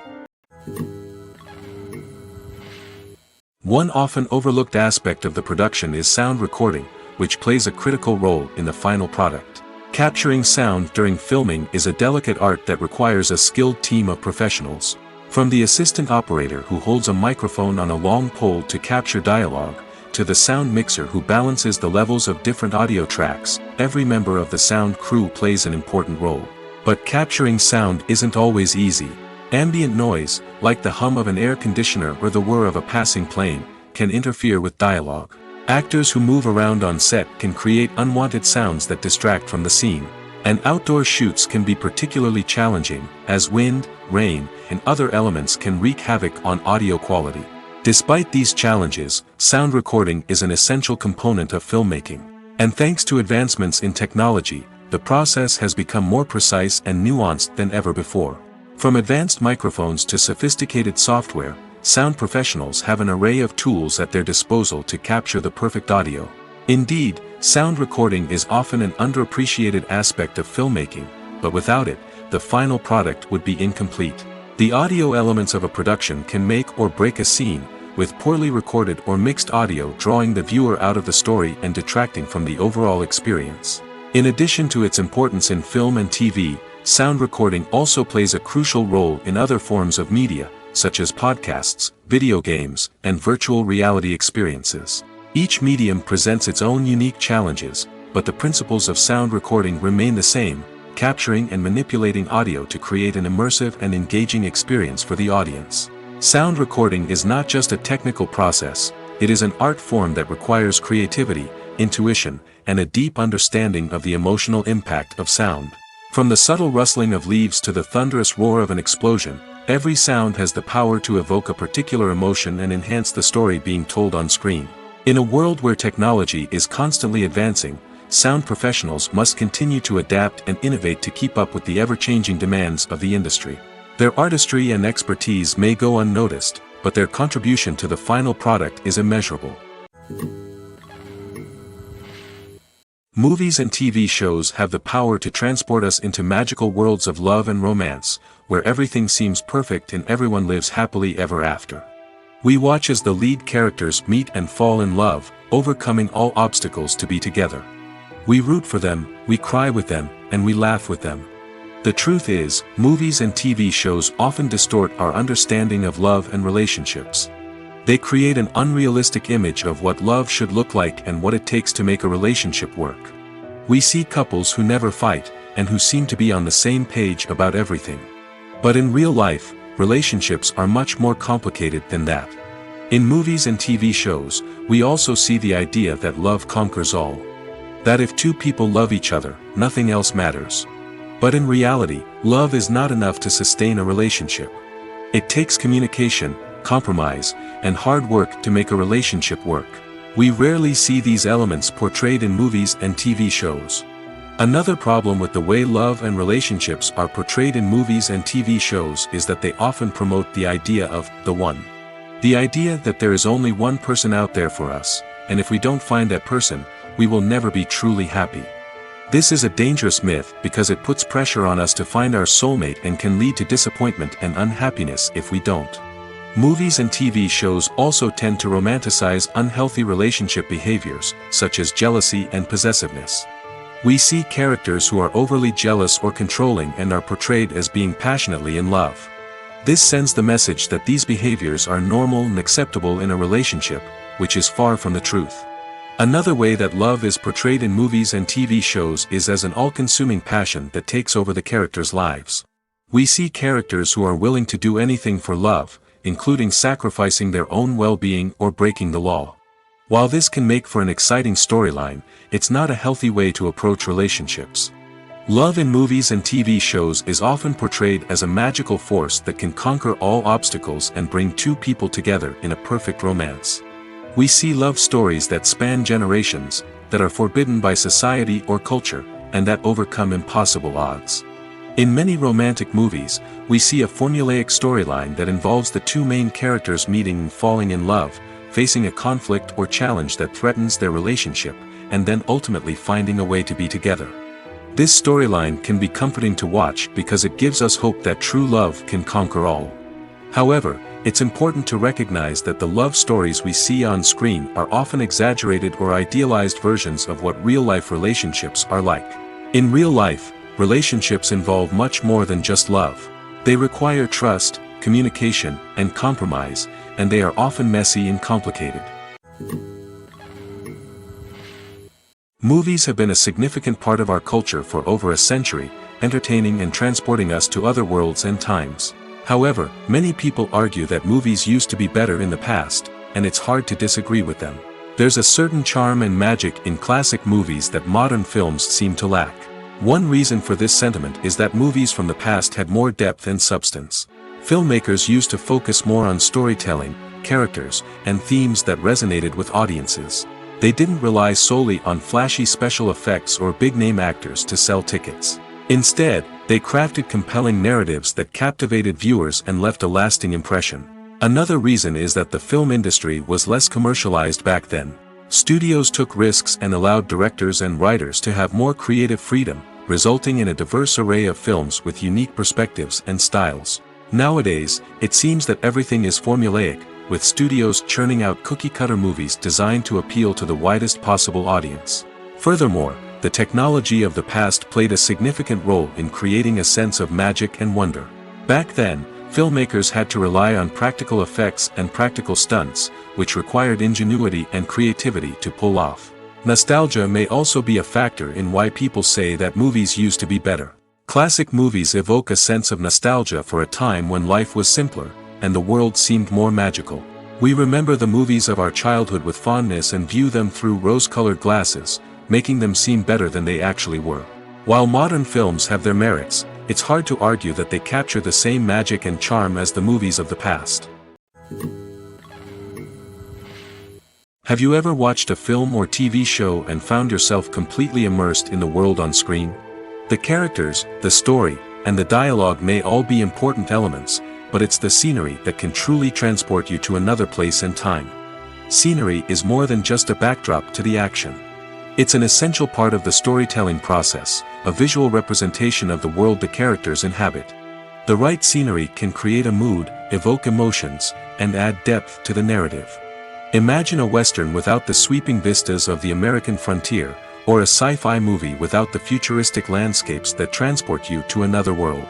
One often overlooked aspect of the production is sound recording, which plays a critical role in the final product. Capturing sound during filming is a delicate art that requires a skilled team of professionals. From the assistant operator who holds a microphone on a long pole to capture dialogue, to the sound mixer who balances the levels of different audio tracks, every member of the sound crew plays an important role. But capturing sound isn't always easy. Ambient noise, like the hum of an air conditioner or the whir of a passing plane, can interfere with dialogue. Actors who move around on set can create unwanted sounds that distract from the scene. And outdoor shoots can be particularly challenging, as wind, rain, and other elements can wreak havoc on audio quality. Despite these challenges, sound recording is an essential component of filmmaking. And thanks to advancements in technology, the process has become more precise and nuanced than ever before. From advanced microphones to sophisticated software, sound professionals have an array of tools at their disposal to capture the perfect audio. Indeed, sound recording is often an underappreciated aspect of filmmaking, but without it, the final product would be incomplete. The audio elements of a production can make or break a scene, with poorly recorded or mixed audio drawing the viewer out of the story and detracting from the overall experience. In addition to its importance in film and TV, sound recording also plays a crucial role in other forms of media, such as podcasts, video games, and virtual reality experiences. Each medium presents its own unique challenges, but the principles of sound recording remain the same, capturing and manipulating audio to create an immersive and engaging experience for the audience. Sound recording is not just a technical process, it is an art form that requires creativity, intuition, and a deep understanding of the emotional impact of sound. From the subtle rustling of leaves to the thunderous roar of an explosion, every sound has the power to evoke a particular emotion and enhance the story being told on screen. In a world where technology is constantly advancing, sound professionals must continue to adapt and innovate to keep up with the ever-changing demands of the industry. Their artistry and expertise may go unnoticed, but their contribution to the final product is immeasurable. Movies and TV shows have the power to transport us into magical worlds of love and romance, where everything seems perfect and everyone lives happily ever after. We watch as the lead characters meet and fall in love, overcoming all obstacles to be together. We root for them, we cry with them, and we laugh with them. The truth is, movies and TV shows often distort our understanding of love and relationships. They create an unrealistic image of what love should look like and what it takes to make a relationship work. We see couples who never fight, and who seem to be on the same page about everything. But in real life, relationships are much more complicated than that. In movies and TV shows, we also see the idea that love conquers all. That if two people love each other, nothing else matters. But in reality, love is not enough to sustain a relationship. It takes communication, compromise, and hard work to make a relationship work. We rarely see these elements portrayed in movies and TV shows. Another problem with the way love and relationships are portrayed in movies and TV shows is that they often promote the idea of the one. The idea that there is only one person out there for us, and if we don't find that person, we will never be truly happy. This is a dangerous myth because it puts pressure on us to find our soulmate and can lead to disappointment and unhappiness if we don't. Movies and TV shows also tend to romanticize unhealthy relationship behaviors, such as jealousy and possessiveness. We see characters who are overly jealous or controlling and are portrayed as being passionately in love. This sends the message that these behaviors are normal and acceptable in a relationship, which is far from the truth. Another way that love is portrayed in movies and TV shows is as an all-consuming passion that takes over the characters' lives. We see characters who are willing to do anything for love, including sacrificing their own well-being or breaking the law. While this can make for an exciting storyline, it's not a healthy way to approach relationships. Love in movies and TV shows is often portrayed as a magical force that can conquer all obstacles and bring two people together in a perfect romance. We see love stories that span generations, that are forbidden by society or culture, and that overcome impossible odds. In many romantic movies, we see a formulaic storyline that involves the two main characters meeting and falling in love, facing a conflict or challenge that threatens their relationship, and then ultimately finding a way to be together. This storyline can be comforting to watch because it gives us hope that true love can conquer all. However, it's important to recognize that the love stories we see on screen are often exaggerated or idealized versions of what real-life relationships are like. In real life, relationships involve much more than just love. They require trust, communication, and compromise, and they are often messy and complicated. Movies have been a significant part of our culture for over a century, entertaining and transporting us to other worlds and times. However, many people argue that movies used to be better in the past, and it's hard to disagree with them. There's a certain charm and magic in classic movies that modern films seem to lack. One reason for this sentiment is that movies from the past had more depth and substance. Filmmakers used to focus more on storytelling, characters, and themes that resonated with audiences. They didn't rely solely on flashy special effects or big-name actors to sell tickets. Instead, they crafted compelling narratives that captivated viewers and left a lasting impression. Another reason is that the film industry was less commercialized back then. Studios took risks and allowed directors and writers to have more creative freedom, resulting in a diverse array of films with unique perspectives and styles. Nowadays, it seems that everything is formulaic, with studios churning out cookie-cutter movies designed to appeal to the widest possible audience. Furthermore, the technology of the past played a significant role in creating a sense of magic and wonder. Back then, filmmakers had to rely on practical effects and practical stunts, which required ingenuity and creativity to pull off. Nostalgia may also be a factor in why people say that movies used to be better. Classic movies evoke a sense of nostalgia for a time when life was simpler, and the world seemed more magical. We remember the movies of our childhood with fondness and view them through rose-colored glasses, making them seem better than they actually were. While modern films have their merits, it's hard to argue that they capture the same magic and charm as the movies of the past. Have you ever watched a film or TV show and found yourself completely immersed in the world on screen? The characters, the story, and the dialogue may all be important elements, but it's the scenery that can truly transport you to another place and time. Scenery is more than just a backdrop to the action. It's an essential part of the storytelling process, a visual representation of the world the characters inhabit. The right scenery can create a mood, evoke emotions, and add depth to the narrative. Imagine a Western without the sweeping vistas of the American frontier, or a sci-fi movie without the futuristic landscapes that transport you to another world.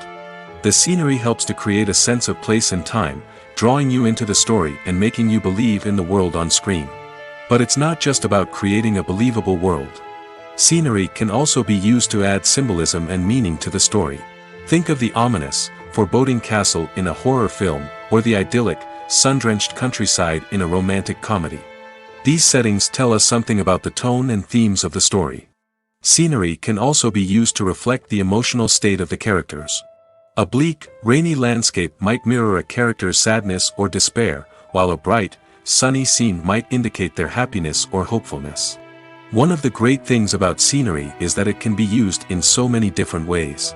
The scenery helps to create a sense of place and time, drawing you into the story and making you believe in the world on screen. But it's not just about creating a believable world. Scenery can also be used to add symbolism and meaning to the story. Think of the ominous, foreboding castle in a horror film, or the idyllic, sun-drenched countryside in a romantic comedy. These settings tell us something about the tone and themes of the story. Scenery can also be used to reflect the emotional state of the characters. A bleak, rainy landscape might mirror a character's sadness or despair, while a bright, sunny scene might indicate their happiness or hopefulness. One of the great things about scenery is that it can be used in so many different ways.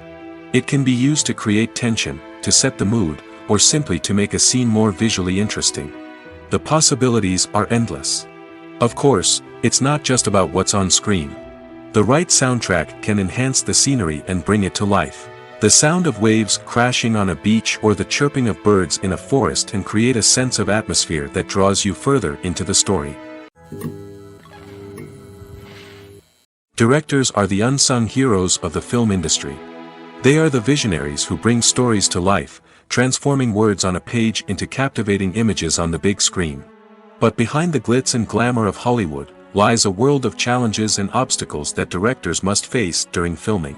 It can be used to create tension, to set the mood, or simply to make a scene more visually interesting. The possibilities are endless. Of course, it's not just about what's on screen. The right soundtrack can enhance the scenery and bring it to life. The sound of waves crashing on a beach or the chirping of birds in a forest can create a sense of atmosphere that draws you further into the story. Directors are the unsung heroes of the film industry. They are the visionaries who bring stories to life, transforming words on a page into captivating images on the big screen. But behind the glitz and glamour of Hollywood lies a world of challenges and obstacles that directors must face during filming.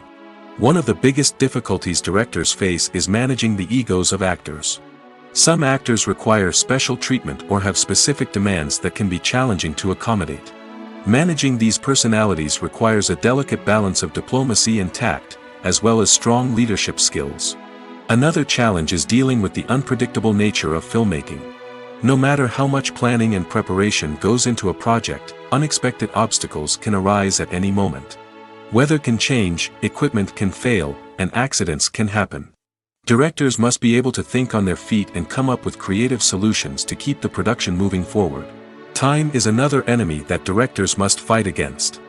One of the biggest difficulties directors face is managing the egos of actors. Some actors require special treatment or have specific demands that can be challenging to accommodate. Managing these personalities requires a delicate balance of diplomacy and tact, as well as strong leadership skills. Another challenge is dealing with the unpredictable nature of filmmaking. No matter how much planning and preparation goes into a project, unexpected obstacles can arise at any moment. Weather can change, equipment can fail, and accidents can happen. Directors must be able to think on their feet and come up with creative solutions to keep the production moving forward. Time is another enemy that directors must fight against.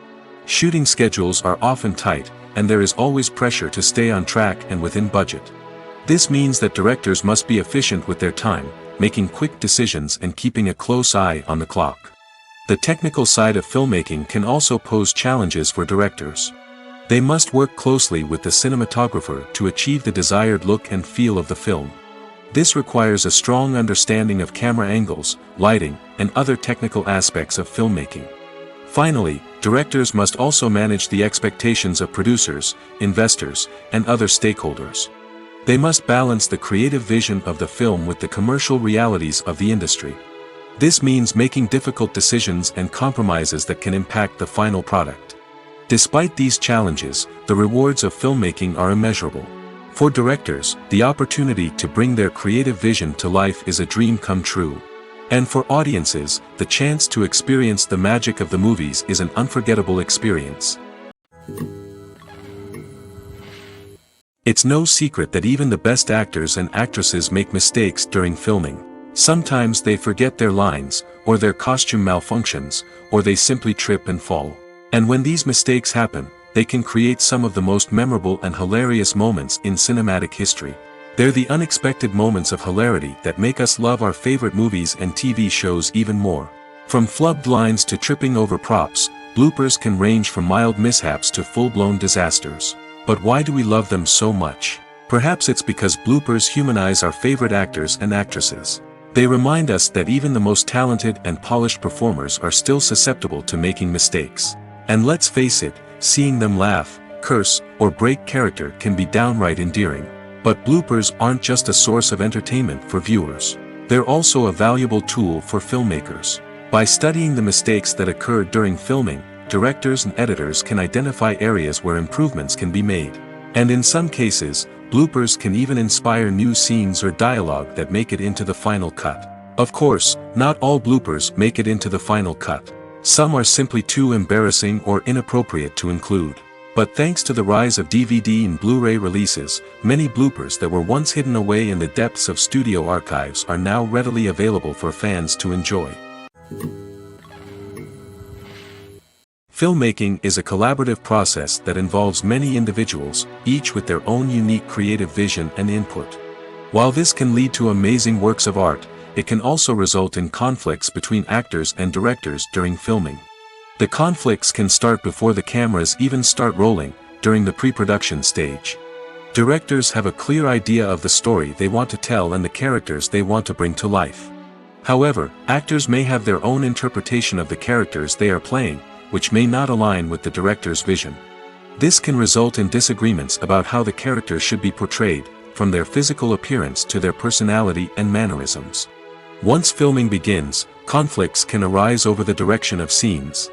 Shooting schedules are often tight, and there is always pressure to stay on track and within budget. This means that directors must be efficient with their time, making quick decisions and keeping a close eye on the clock. The technical side of filmmaking can also pose challenges for directors. They must work closely with the cinematographer to achieve the desired look and feel of the film. This requires a strong understanding of camera angles, lighting, and other technical aspects of filmmaking. Finally, directors must also manage the expectations of producers, investors, and other stakeholders. They must balance the creative vision of the film with the commercial realities of the industry. This means making difficult decisions and compromises that can impact the final product. Despite these challenges, the rewards of filmmaking are immeasurable. For directors, the opportunity to bring their creative vision to life is a dream come true. And for audiences, the chance to experience the magic of the movies is an unforgettable experience. It's no secret that even the best actors and actresses make mistakes during filming. Sometimes they forget their lines, or their costume malfunctions, or they simply trip and fall. And when these mistakes happen, they can create some of the most memorable and hilarious moments in cinematic history. They're the unexpected moments of hilarity that make us love our favorite movies and TV shows even more. From flubbed lines to tripping over props, bloopers can range from mild mishaps to full-blown disasters. But why do we love them so much? Perhaps it's because bloopers humanize our favorite actors and actresses. They remind us that even the most talented and polished performers are still susceptible to making mistakes. And let's face it, seeing them laugh, curse, or break character can be downright endearing. But bloopers aren't just a source of entertainment for viewers. They're also a valuable tool for filmmakers. By studying the mistakes that occurred during filming, directors and editors can identify areas where improvements can be made. And in some cases, bloopers can even inspire new scenes or dialogue that make it into the final cut. Of course, not all bloopers make it into the final cut. Some are simply too embarrassing or inappropriate to include. But thanks to the rise of DVD and Blu-ray releases, many bloopers that were once hidden away in the depths of studio archives are now readily available for fans to enjoy. Filmmaking is a collaborative process that involves many individuals, each with their own unique creative vision and input. While this can lead to amazing works of art, it can also result in conflicts between actors and directors during filming. The conflicts can start before the cameras even start rolling, during the pre-production stage. Directors have a clear idea of the story they want to tell and the characters they want to bring to life. However, actors may have their own interpretation of the characters they are playing, which may not align with the director's vision. This can result in disagreements about how the characters should be portrayed, from their physical appearance to their personality and mannerisms. Once filming begins, conflicts can arise over the direction of scenes.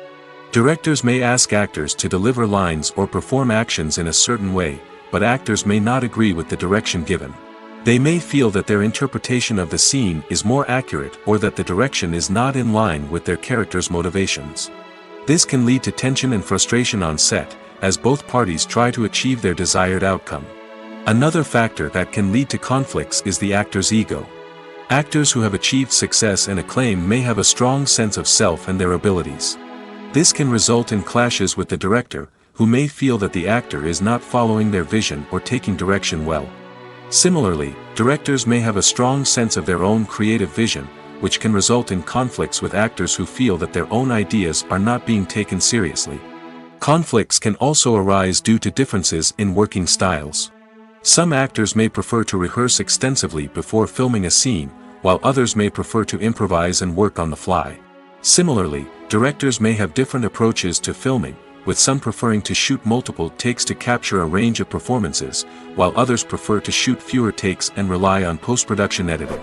Directors may ask actors to deliver lines or perform actions in a certain way, but actors may not agree with the direction given. They may feel that their interpretation of the scene is more accurate or that the direction is not in line with their character's motivations. This can lead to tension and frustration on set, as both parties try to achieve their desired outcome. Another factor that can lead to conflicts is the actor's ego. Actors who have achieved success and acclaim may have a strong sense of self and their abilities. This can result in clashes with the director, who may feel that the actor is not following their vision or taking direction well. Similarly, directors may have a strong sense of their own creative vision, which can result in conflicts with actors who feel that their own ideas are not being taken seriously. Conflicts can also arise due to differences in working styles. Some actors may prefer to rehearse extensively before filming a scene, while others may prefer to improvise and work on the fly. Similarly, directors may have different approaches to filming, with some preferring to shoot multiple takes to capture a range of performances, while others prefer to shoot fewer takes and rely on post-production editing.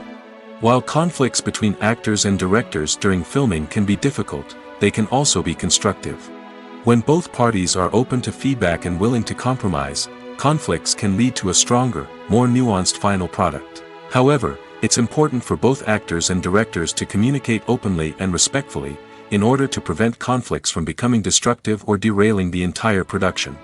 While conflicts between actors and directors during filming can be difficult, they can also be constructive. When both parties are open to feedback and willing to compromise, conflicts can lead to a stronger, more nuanced final product. However, it's important for both actors and directors to communicate openly and respectfully, in order to prevent conflicts from becoming destructive or derailing the entire production.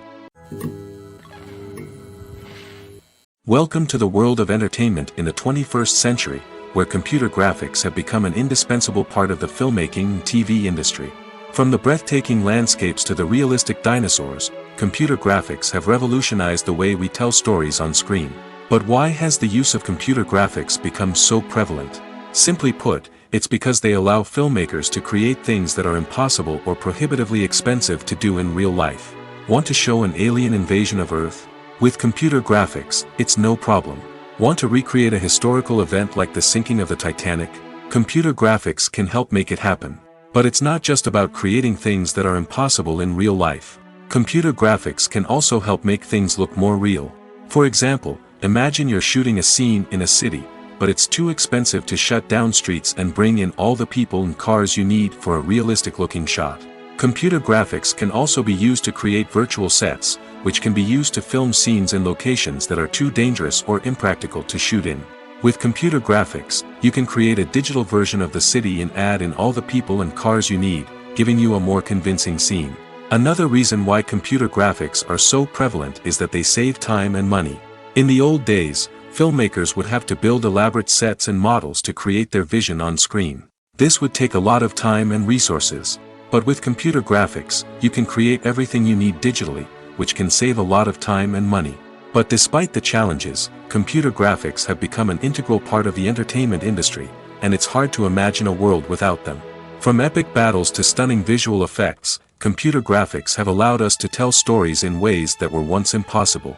Welcome to the world of entertainment in the 21st century, where computer graphics have become an indispensable part of the filmmaking and TV industry. From the breathtaking landscapes to the realistic dinosaurs, computer graphics have revolutionized the way we tell stories on screen. But why has the use of computer graphics become so prevalent? Simply put, it's because they allow filmmakers to create things that are impossible or prohibitively expensive to do in real life. Want to show an alien invasion of Earth? With computer graphics, it's no problem. Want to recreate a historical event like the sinking of the Titanic? Computer graphics can help make it happen. But it's not just about creating things that are impossible in real life. Computer graphics can also help make things look more real. For example, imagine you're shooting a scene in a city, but it's too expensive to shut down streets and bring in all the people and cars you need for a realistic-looking shot. Computer graphics can also be used to create virtual sets, which can be used to film scenes in locations that are too dangerous or impractical to shoot in. With computer graphics, you can create a digital version of the city and add in all the people and cars you need, giving you a more convincing scene. Another reason why computer graphics are so prevalent is that they save time and money. In the old days, filmmakers would have to build elaborate sets and models to create their vision on screen. This would take a lot of time and resources. But with computer graphics, you can create everything you need digitally, which can save a lot of time and money. But despite the challenges, computer graphics have become an integral part of the entertainment industry, and it's hard to imagine a world without them. From epic battles to stunning visual effects, computer graphics have allowed us to tell stories in ways that were once impossible.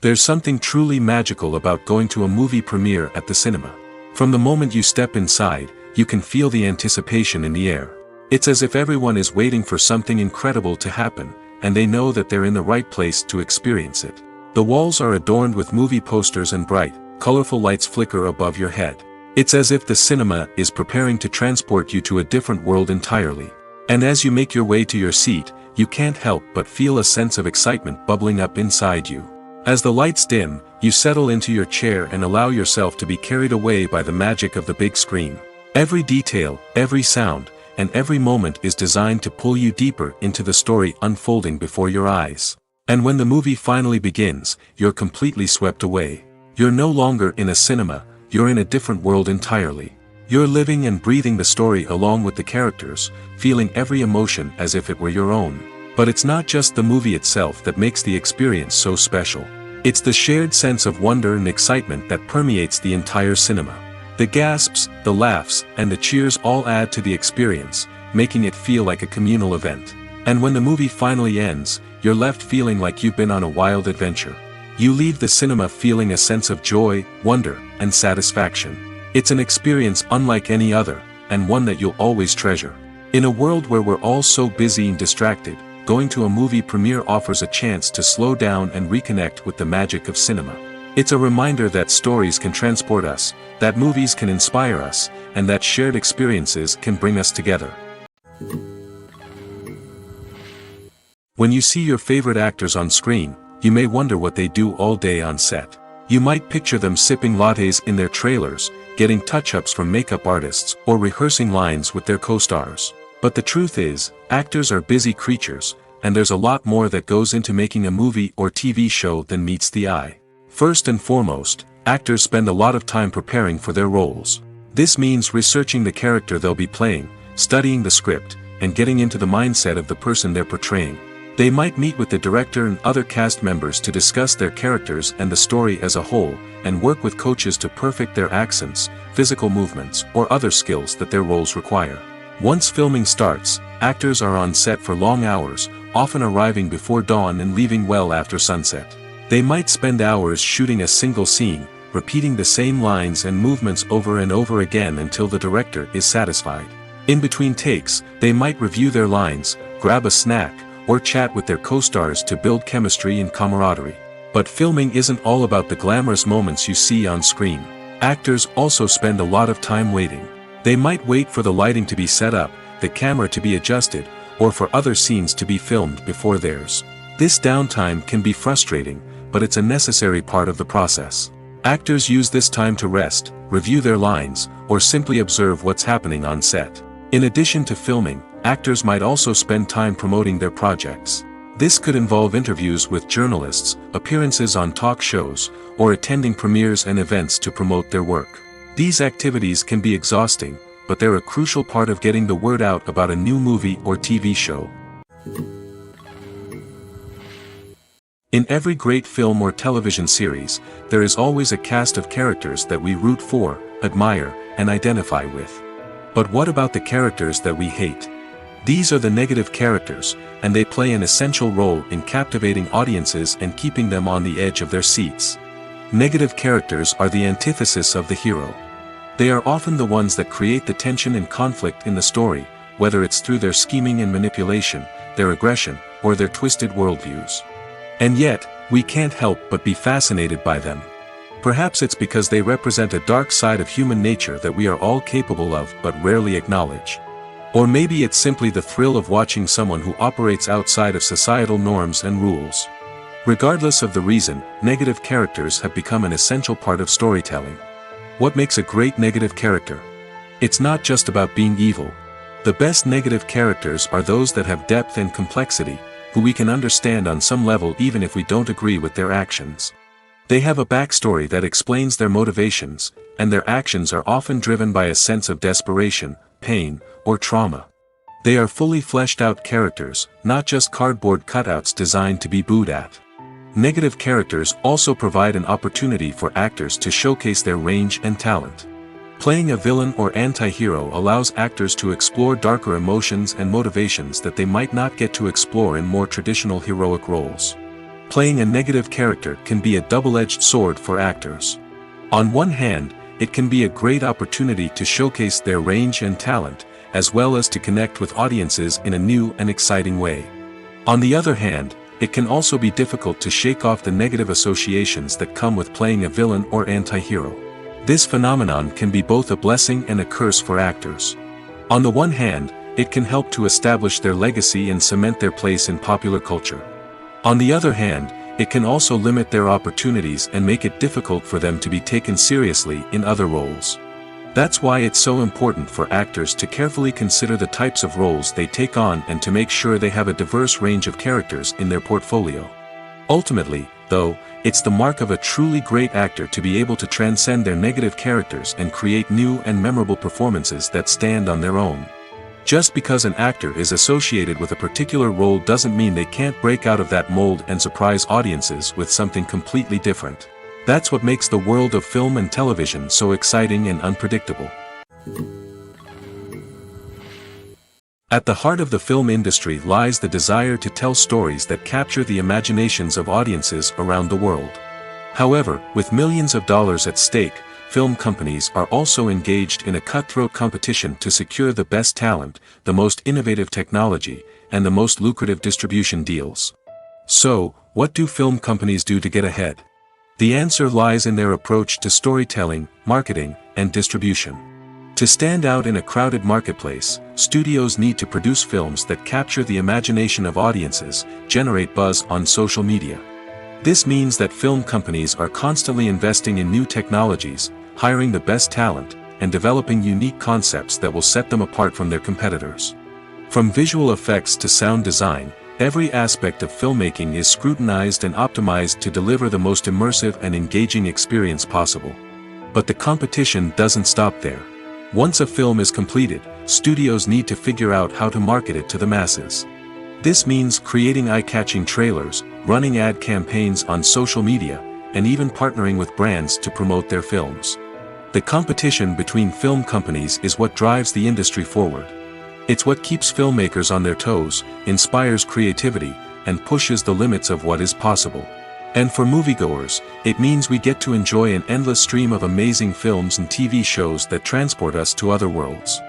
There's something truly magical about going to a movie premiere at the cinema. From the moment you step inside, you can feel the anticipation in the air. It's as if everyone is waiting for something incredible to happen, and they know that they're in the right place to experience it. The walls are adorned with movie posters and bright, colorful lights flicker above your head. It's as if the cinema is preparing to transport you to a different world entirely. And as you make your way to your seat, you can't help but feel a sense of excitement bubbling up inside you. As the lights dim, you settle into your chair and allow yourself to be carried away by the magic of the big screen. Every detail, every sound, and every moment is designed to pull you deeper into the story unfolding before your eyes. And when the movie finally begins, you're completely swept away. You're no longer in a cinema, you're in a different world entirely. You're living and breathing the story along with the characters, feeling every emotion as if it were your own. But it's not just the movie itself that makes the experience so special. It's the shared sense of wonder and excitement that permeates the entire cinema. The gasps, the laughs, and the cheers all add to the experience, making it feel like a communal event. And when the movie finally ends, you're left feeling like you've been on a wild adventure. You leave the cinema feeling a sense of joy, wonder, and satisfaction. It's an experience unlike any other, and one that you'll always treasure. In a world where we're all so busy and distracted, going to a movie premiere offers a chance to slow down and reconnect with the magic of cinema. It's a reminder that stories can transport us, that movies can inspire us, and that shared experiences can bring us together. When you see your favorite actors on screen, you may wonder what they do all day on set. You might picture them sipping lattes in their trailers, getting touch-ups from makeup artists, or rehearsing lines with their co-stars. But the truth is, actors are busy creatures, and there's a lot more that goes into making a movie or TV show than meets the eye. First and foremost, actors spend a lot of time preparing for their roles. This means researching the character they'll be playing, studying the script, and getting into the mindset of the person they're portraying. They might meet with the director and other cast members to discuss their characters and the story as a whole, and work with coaches to perfect their accents, physical movements, or other skills that their roles require. Once filming starts, actors are on set for long hours, often arriving before dawn and leaving well after sunset. They might spend hours shooting a single scene, repeating the same lines and movements over and over again until the director is satisfied. In between takes, they might review their lines, grab a snack, or chat with their co-stars to build chemistry and camaraderie. But filming isn't all about the glamorous moments you see on screen. Actors also spend a lot of time waiting. They might wait for the lighting to be set up, the camera to be adjusted, or for other scenes to be filmed before theirs. This downtime can be frustrating, but it's a necessary part of the process. Actors use this time to rest, review their lines, or simply observe what's happening on set. In addition to filming, actors might also spend time promoting their projects. This could involve interviews with journalists, appearances on talk shows, or attending premieres and events to promote their work. These activities can be exhausting, but they're a crucial part of getting the word out about a new movie or TV show. In every great film or television series, there is always a cast of characters that we root for, admire, and identify with. But what about the characters that we hate? These are the negative characters, and they play an essential role in captivating audiences and keeping them on the edge of their seats. Negative characters are the antithesis of the hero. They are often the ones that create the tension and conflict in the story, whether it's through their scheming and manipulation, their aggression, or their twisted worldviews. And yet, we can't help but be fascinated by them. Perhaps it's because they represent a dark side of human nature that we are all capable of but rarely acknowledge. Or maybe it's simply the thrill of watching someone who operates outside of societal norms and rules. Regardless of the reason, negative characters have become an essential part of storytelling. What makes a great negative character? It's not just about being evil. The best negative characters are those that have depth and complexity, who we can understand on some level even if we don't agree with their actions. They have a backstory that explains their motivations, and their actions are often driven by a sense of desperation, pain, or trauma. They are fully fleshed out characters, not just cardboard cutouts designed to be booed at. Negative characters also provide an opportunity for actors to showcase their range and talent. Playing a villain or anti-hero allows actors to explore darker emotions and motivations that they might not get to explore in more traditional heroic roles. Playing a negative character can be a double-edged sword for actors. On one hand, it can be a great opportunity to showcase their range and talent, as well as to connect with audiences in a new and exciting way. On the other hand, it can also be difficult to shake off the negative associations that come with playing a villain or anti-hero. This phenomenon can be both a blessing and a curse for actors. On the one hand, it can help to establish their legacy and cement their place in popular culture. On the other hand, it can also limit their opportunities and make it difficult for them to be taken seriously in other roles. That's why it's so important for actors to carefully consider the types of roles they take on and to make sure they have a diverse range of characters in their portfolio. Ultimately, though, it's the mark of a truly great actor to be able to transcend their negative characters and create new and memorable performances that stand on their own. Just because an actor is associated with a particular role doesn't mean they can't break out of that mold and surprise audiences with something completely different. That's what makes the world of film and television so exciting and unpredictable. At the heart of the film industry lies the desire to tell stories that capture the imaginations of audiences around the world. However, with millions of dollars at stake, film companies are also engaged in a cutthroat competition to secure the best talent, the most innovative technology, and the most lucrative distribution deals. So, what do film companies do to get ahead? The answer lies in their approach to storytelling, marketing, and distribution. To stand out in a crowded marketplace, studios need to produce films that capture the imagination of audiences, generate buzz on social media. This means that film companies are constantly investing in new technologies, hiring the best talent, and developing unique concepts that will set them apart from their competitors. From visual effects to sound design, every aspect of filmmaking is scrutinized and optimized to deliver the most immersive and engaging experience possible. But the competition doesn't stop there. Once a film is completed, studios need to figure out how to market it to the masses. This means creating eye-catching trailers, running ad campaigns on social media, and even partnering with brands to promote their films. The competition between film companies is what drives the industry forward. It's what keeps filmmakers on their toes, inspires creativity, and pushes the limits of what is possible. And for moviegoers, it means we get to enjoy an endless stream of amazing films and TV shows that transport us to other worlds.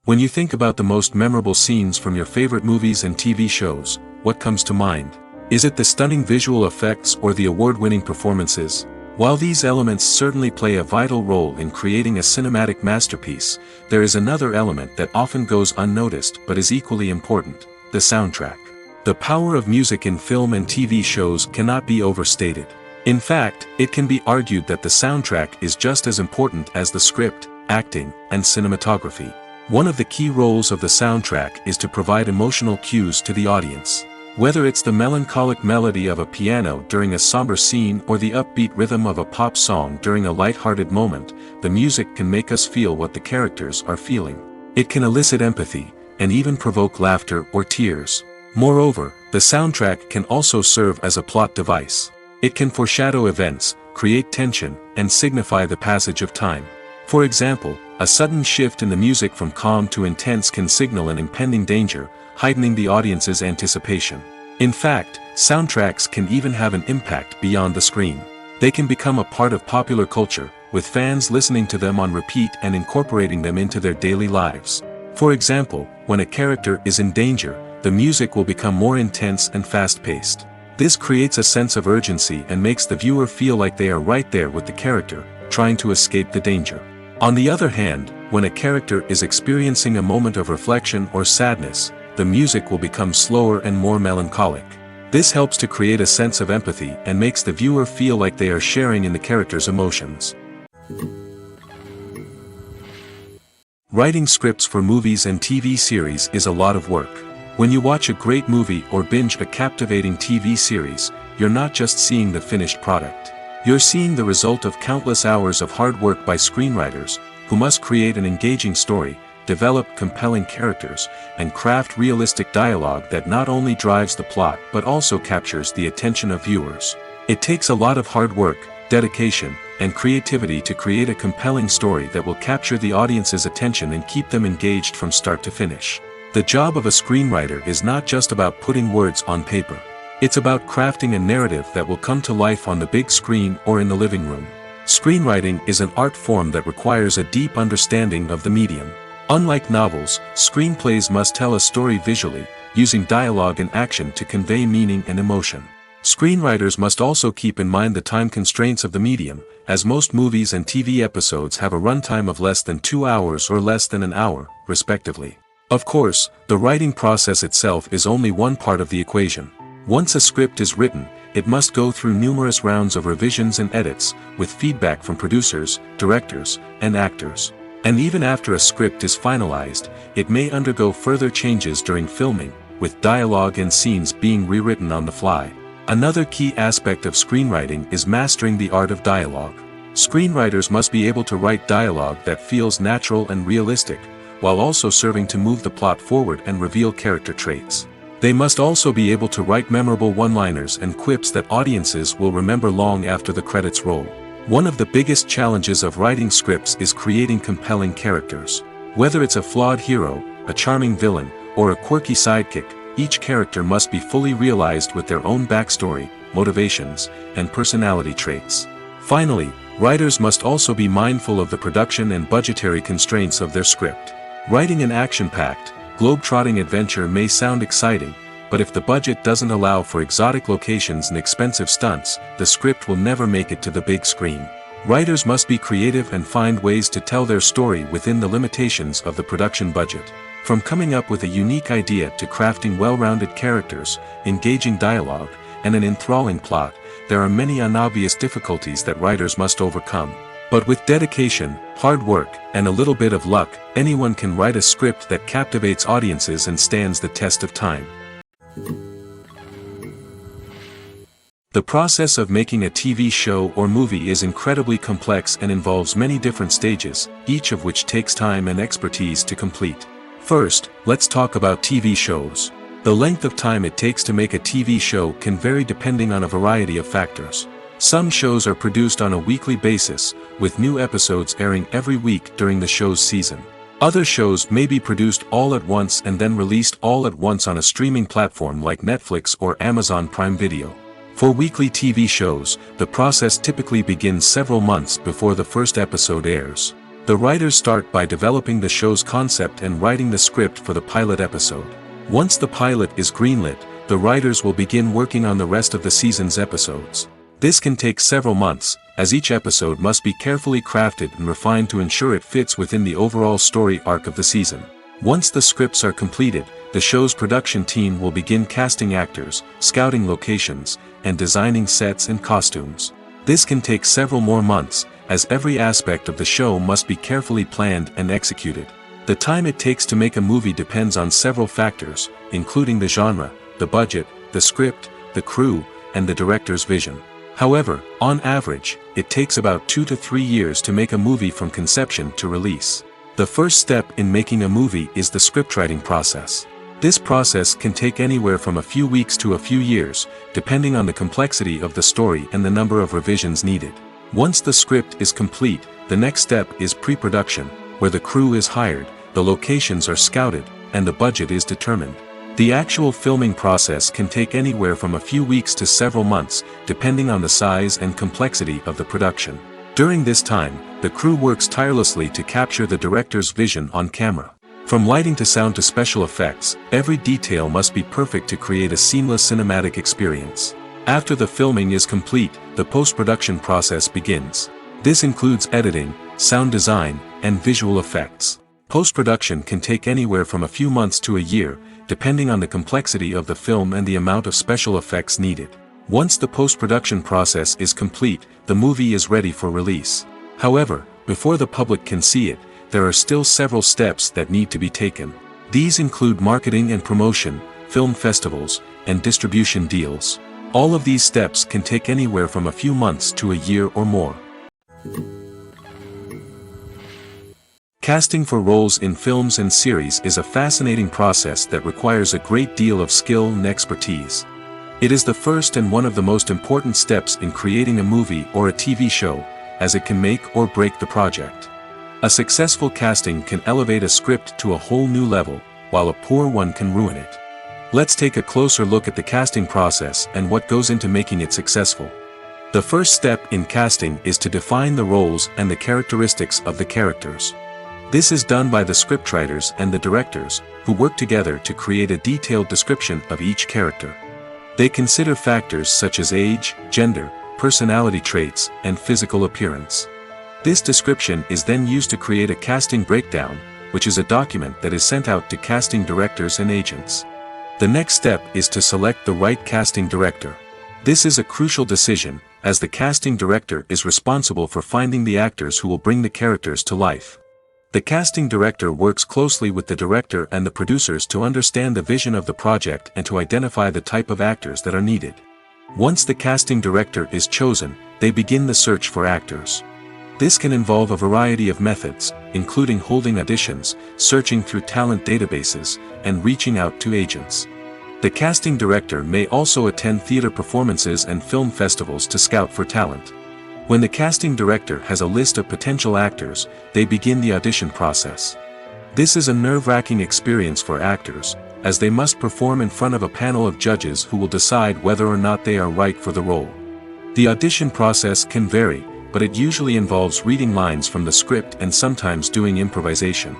When you think about the most memorable scenes from your favorite movies and TV shows, what comes to mind? Is it the stunning visual effects or the award-winning performances? While these elements certainly play a vital role in creating a cinematic masterpiece, there is another element that often goes unnoticed but is equally important: the soundtrack. The power of music in film and TV shows cannot be overstated. In fact, it can be argued that the soundtrack is just as important as the script, acting, and cinematography. One of the key roles of the soundtrack is to provide emotional cues to the audience. Whether it's the melancholic melody of a piano during a somber scene or the upbeat rhythm of a pop song during a light-hearted moment, the music can make us feel what the characters are feeling. It can elicit empathy, and even provoke laughter or tears. Moreover, the soundtrack can also serve as a plot device. It can foreshadow events, create tension, and signify the passage of time. For example, a sudden shift in the music from calm to intense can signal an impending danger, heightening the audience's anticipation. In fact, soundtracks can even have an impact beyond the screen. They can become a part of popular culture, with fans listening to them on repeat and incorporating them into their daily lives. For example, when a character is in danger, the music will become more intense and fast-paced. This creates a sense of urgency and makes the viewer feel like they are right there with the character, trying to escape the danger. On the other hand, when a character is experiencing a moment of reflection or sadness, the music will become slower and more melancholic. This helps to create a sense of empathy and makes the viewer feel like they are sharing in the character's emotions. Writing scripts for movies and TV series is a lot of work. When you watch a great movie or binge a captivating TV series, you're not just seeing the finished product. You're seeing the result of countless hours of hard work by screenwriters, who must create an engaging story, develop compelling characters, and craft realistic dialogue that not only drives the plot but also captures the attention of viewers. It takes a lot of hard work, dedication, and creativity to create a compelling story that will capture the audience's attention and keep them engaged from start to finish. The job of a screenwriter is not just about putting words on paper. It's about crafting a narrative that will come to life on the big screen or in the living room. Screenwriting is an art form that requires a deep understanding of the medium. Unlike novels, screenplays must tell a story visually, using dialogue and action to convey meaning and emotion. Screenwriters must also keep in mind the time constraints of the medium, as most movies and TV episodes have a runtime of less than 2 hours or less than an hour, respectively. Of course, the writing process itself is only one part of the equation. Once a script is written, it must go through numerous rounds of revisions and edits, with feedback from producers, directors, and actors. And even after a script is finalized, it may undergo further changes during filming, with dialogue and scenes being rewritten on the fly. Another key aspect of screenwriting is mastering the art of dialogue. Screenwriters must be able to write dialogue that feels natural and realistic, while also serving to move the plot forward and reveal character traits. They must also be able to write memorable one-liners and quips that audiences will remember long after the credits roll. One of the biggest challenges of writing scripts is creating compelling characters. Whether it's a flawed hero, a charming villain, or a quirky sidekick, each character must be fully realized with their own backstory, motivations, and personality traits. Finally, writers must also be mindful of the production and budgetary constraints of their script. Writing an action-packed, globe-trotting adventure may sound exciting, but if the budget doesn't allow for exotic locations and expensive stunts, the script will never make it to the big screen. Writers must be creative and find ways to tell their story within the limitations of the production budget. From coming up with a unique idea to crafting well-rounded characters, engaging dialogue, and an enthralling plot, there are many unobvious difficulties that writers must overcome. But with dedication, hard work, and a little bit of luck, anyone can write a script that captivates audiences and stands the test of time. The process of making a TV show or movie is incredibly complex and involves many different stages, each of which takes time and expertise to complete. First, let's talk about TV shows. The length of time it takes to make a TV show can vary depending on a variety of factors. Some shows are produced on a weekly basis, with new episodes airing every week during the show's season. Other shows may be produced all at once and then released all at once on a streaming platform like Netflix or Amazon Prime Video. For weekly TV shows, the process typically begins several months before the first episode airs. The writers start by developing the show's concept and writing the script for the pilot episode. Once the pilot is greenlit, the writers will begin working on the rest of the season's episodes. This can take several months, as each episode must be carefully crafted and refined to ensure it fits within the overall story arc of the season. Once the scripts are completed, the show's production team will begin casting actors, scouting locations, and designing sets and costumes. This can take several more months, as every aspect of the show must be carefully planned and executed. The time it takes to make a movie depends on several factors, including the genre, the budget, the script, the crew, and the director's vision. However, on average, it takes about 2 to 3 years to make a movie from conception to release. The first step in making a movie is the scriptwriting process. This process can take anywhere from a few weeks to a few years, depending on the complexity of the story and the number of revisions needed. Once the script is complete, the next step is pre-production, where the crew is hired, the locations are scouted, and the budget is determined. The actual filming process can take anywhere from a few weeks to several months, depending on the size and complexity of the production. During this time, the crew works tirelessly to capture the director's vision on camera. From lighting to sound to special effects, every detail must be perfect to create a seamless cinematic experience. After the filming is complete, the post-production process begins. This includes editing, sound design, and visual effects. Post-production can take anywhere from a few months to a year, depending on the complexity of the film and the amount of special effects needed. Once the post-production process is complete, the movie is ready for release. However, before the public can see it, there are still several steps that need to be taken. These include marketing and promotion, film festivals, and distribution deals. All of these steps can take anywhere from a few months to a year or more. Casting for roles in films and series is a fascinating process that requires a great deal of skill and expertise. It is the first and one of the most important steps in creating a movie or a TV show, as it can make or break the project. A successful casting can elevate a script to a whole new level, while a poor one can ruin it. Let's take a closer look at the casting process and what goes into making it successful. The first step in casting is to define the roles and the characteristics of the characters. This is done by the scriptwriters and the directors, who work together to create a detailed description of each character. They consider factors such as age, gender, personality traits, and physical appearance. This description is then used to create a casting breakdown, which is a document that is sent out to casting directors and agents. The next step is to select the right casting director. This is a crucial decision, as the casting director is responsible for finding the actors who will bring the characters to life. The casting director works closely with the director and the producers to understand the vision of the project and to identify the type of actors that are needed. Once the casting director is chosen, they begin the search for actors. This can involve a variety of methods, including holding auditions, searching through talent databases, and reaching out to agents. The casting director may also attend theater performances and film festivals to scout for talent. When the casting director has a list of potential actors, they begin the audition process. This is a nerve-wracking experience for actors, as they must perform in front of a panel of judges who will decide whether or not they are right for the role. The audition process can vary, but it usually involves reading lines from the script and sometimes doing improvisation.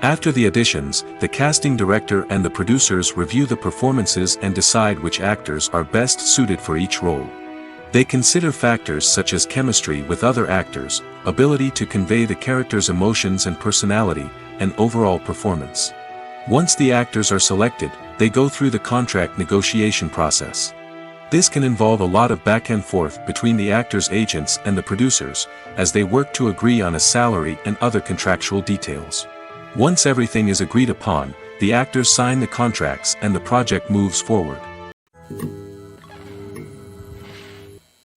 After the auditions, the casting director and the producers review the performances and decide which actors are best suited for each role. They consider factors such as chemistry with other actors, ability to convey the character's emotions and personality, and overall performance. Once the actors are selected, they go through the contract negotiation process. This can involve a lot of back and forth between the actors' agents and the producers, as they work to agree on a salary and other contractual details. Once everything is agreed upon, the actors sign the contracts and the project moves forward.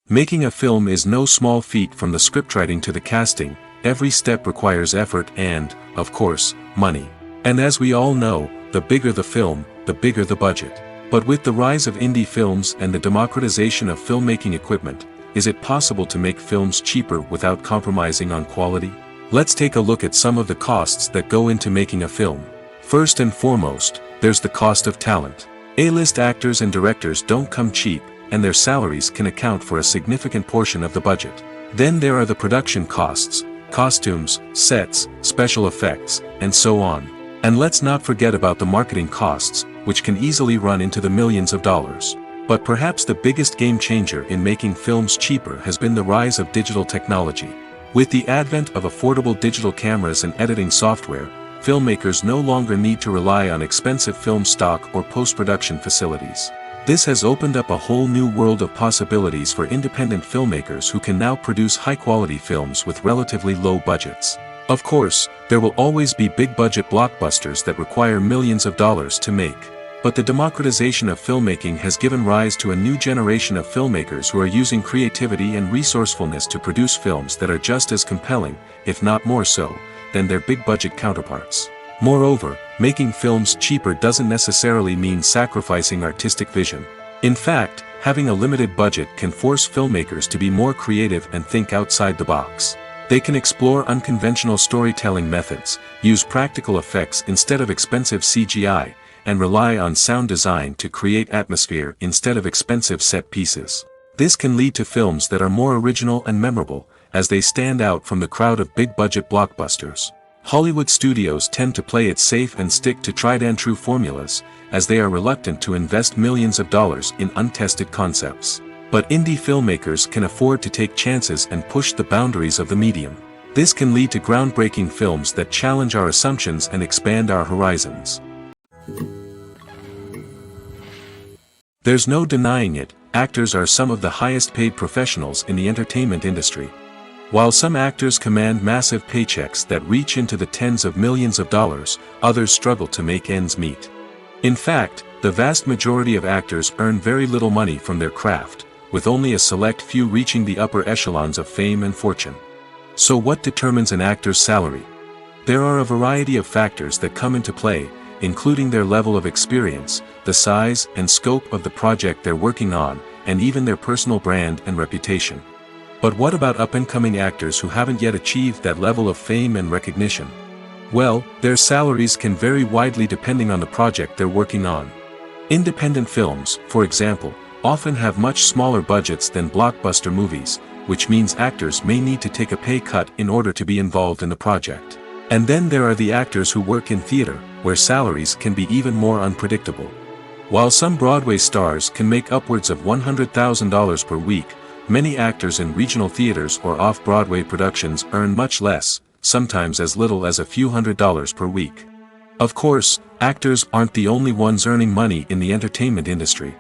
Making a film is no small feat. From the scriptwriting to the casting, every step requires effort and, of course, money. And as we all know, the bigger the film, the bigger the budget. But with the rise of indie films and the democratization of filmmaking equipment, is it possible to make films cheaper without compromising on quality? Let's take a look at some of the costs that go into making a film. First and foremost, there's the cost of talent. A-list actors and directors don't come cheap, and their salaries can account for a significant portion of the budget. Then there are the production costs, costumes, sets, special effects, and so on. And let's not forget about the marketing costs, which can easily run into the millions of dollars. But perhaps the biggest game changer in making films cheaper has been the rise of digital technology. With the advent of affordable digital cameras and editing software, filmmakers no longer need to rely on expensive film stock or post-production facilities. This has opened up a whole new world of possibilities for independent filmmakers who can now produce high-quality films with relatively low budgets. Of course, there will always be big-budget blockbusters that require millions of dollars to make. But the democratization of filmmaking has given rise to a new generation of filmmakers who are using creativity and resourcefulness to produce films that are just as compelling, if not more so, than their big-budget counterparts. Moreover, making films cheaper doesn't necessarily mean sacrificing artistic vision. In fact, having a limited budget can force filmmakers to be more creative and think outside the box. They can explore unconventional storytelling methods, use practical effects instead of expensive CGI, and rely on sound design to create atmosphere instead of expensive set pieces. This can lead to films that are more original and memorable, as they stand out from the crowd of big-budget blockbusters. Hollywood studios tend to play it safe and stick to tried-and-true formulas, as they are reluctant to invest millions of dollars in untested concepts. But indie filmmakers can afford to take chances and push the boundaries of the medium. This can lead to groundbreaking films that challenge our assumptions and expand our horizons. There's no denying it, actors are some of the highest-paid professionals in the entertainment industry. While some actors command massive paychecks that reach into the tens of millions of dollars, others struggle to make ends meet. In fact, the vast majority of actors earn very little money from their craft, with only a select few reaching the upper echelons of fame and fortune. So what determines an actor's salary? There are a variety of factors that come into play, including their level of experience, the size and scope of the project they're working on, and even their personal brand and reputation. But what about up-and-coming actors who haven't yet achieved that level of fame and recognition? Well, their salaries can vary widely depending on the project they're working on. Independent films, for example, often have much smaller budgets than blockbuster movies, which means actors may need to take a pay cut in order to be involved in the project. And then there are the actors who work in theater, where salaries can be even more unpredictable. While some Broadway stars can make upwards of $100,000 per week, many actors in regional theaters or off-Broadway productions earn much less, sometimes as little as a few $100s per week. Of course, actors aren't the only ones earning money in the entertainment industry.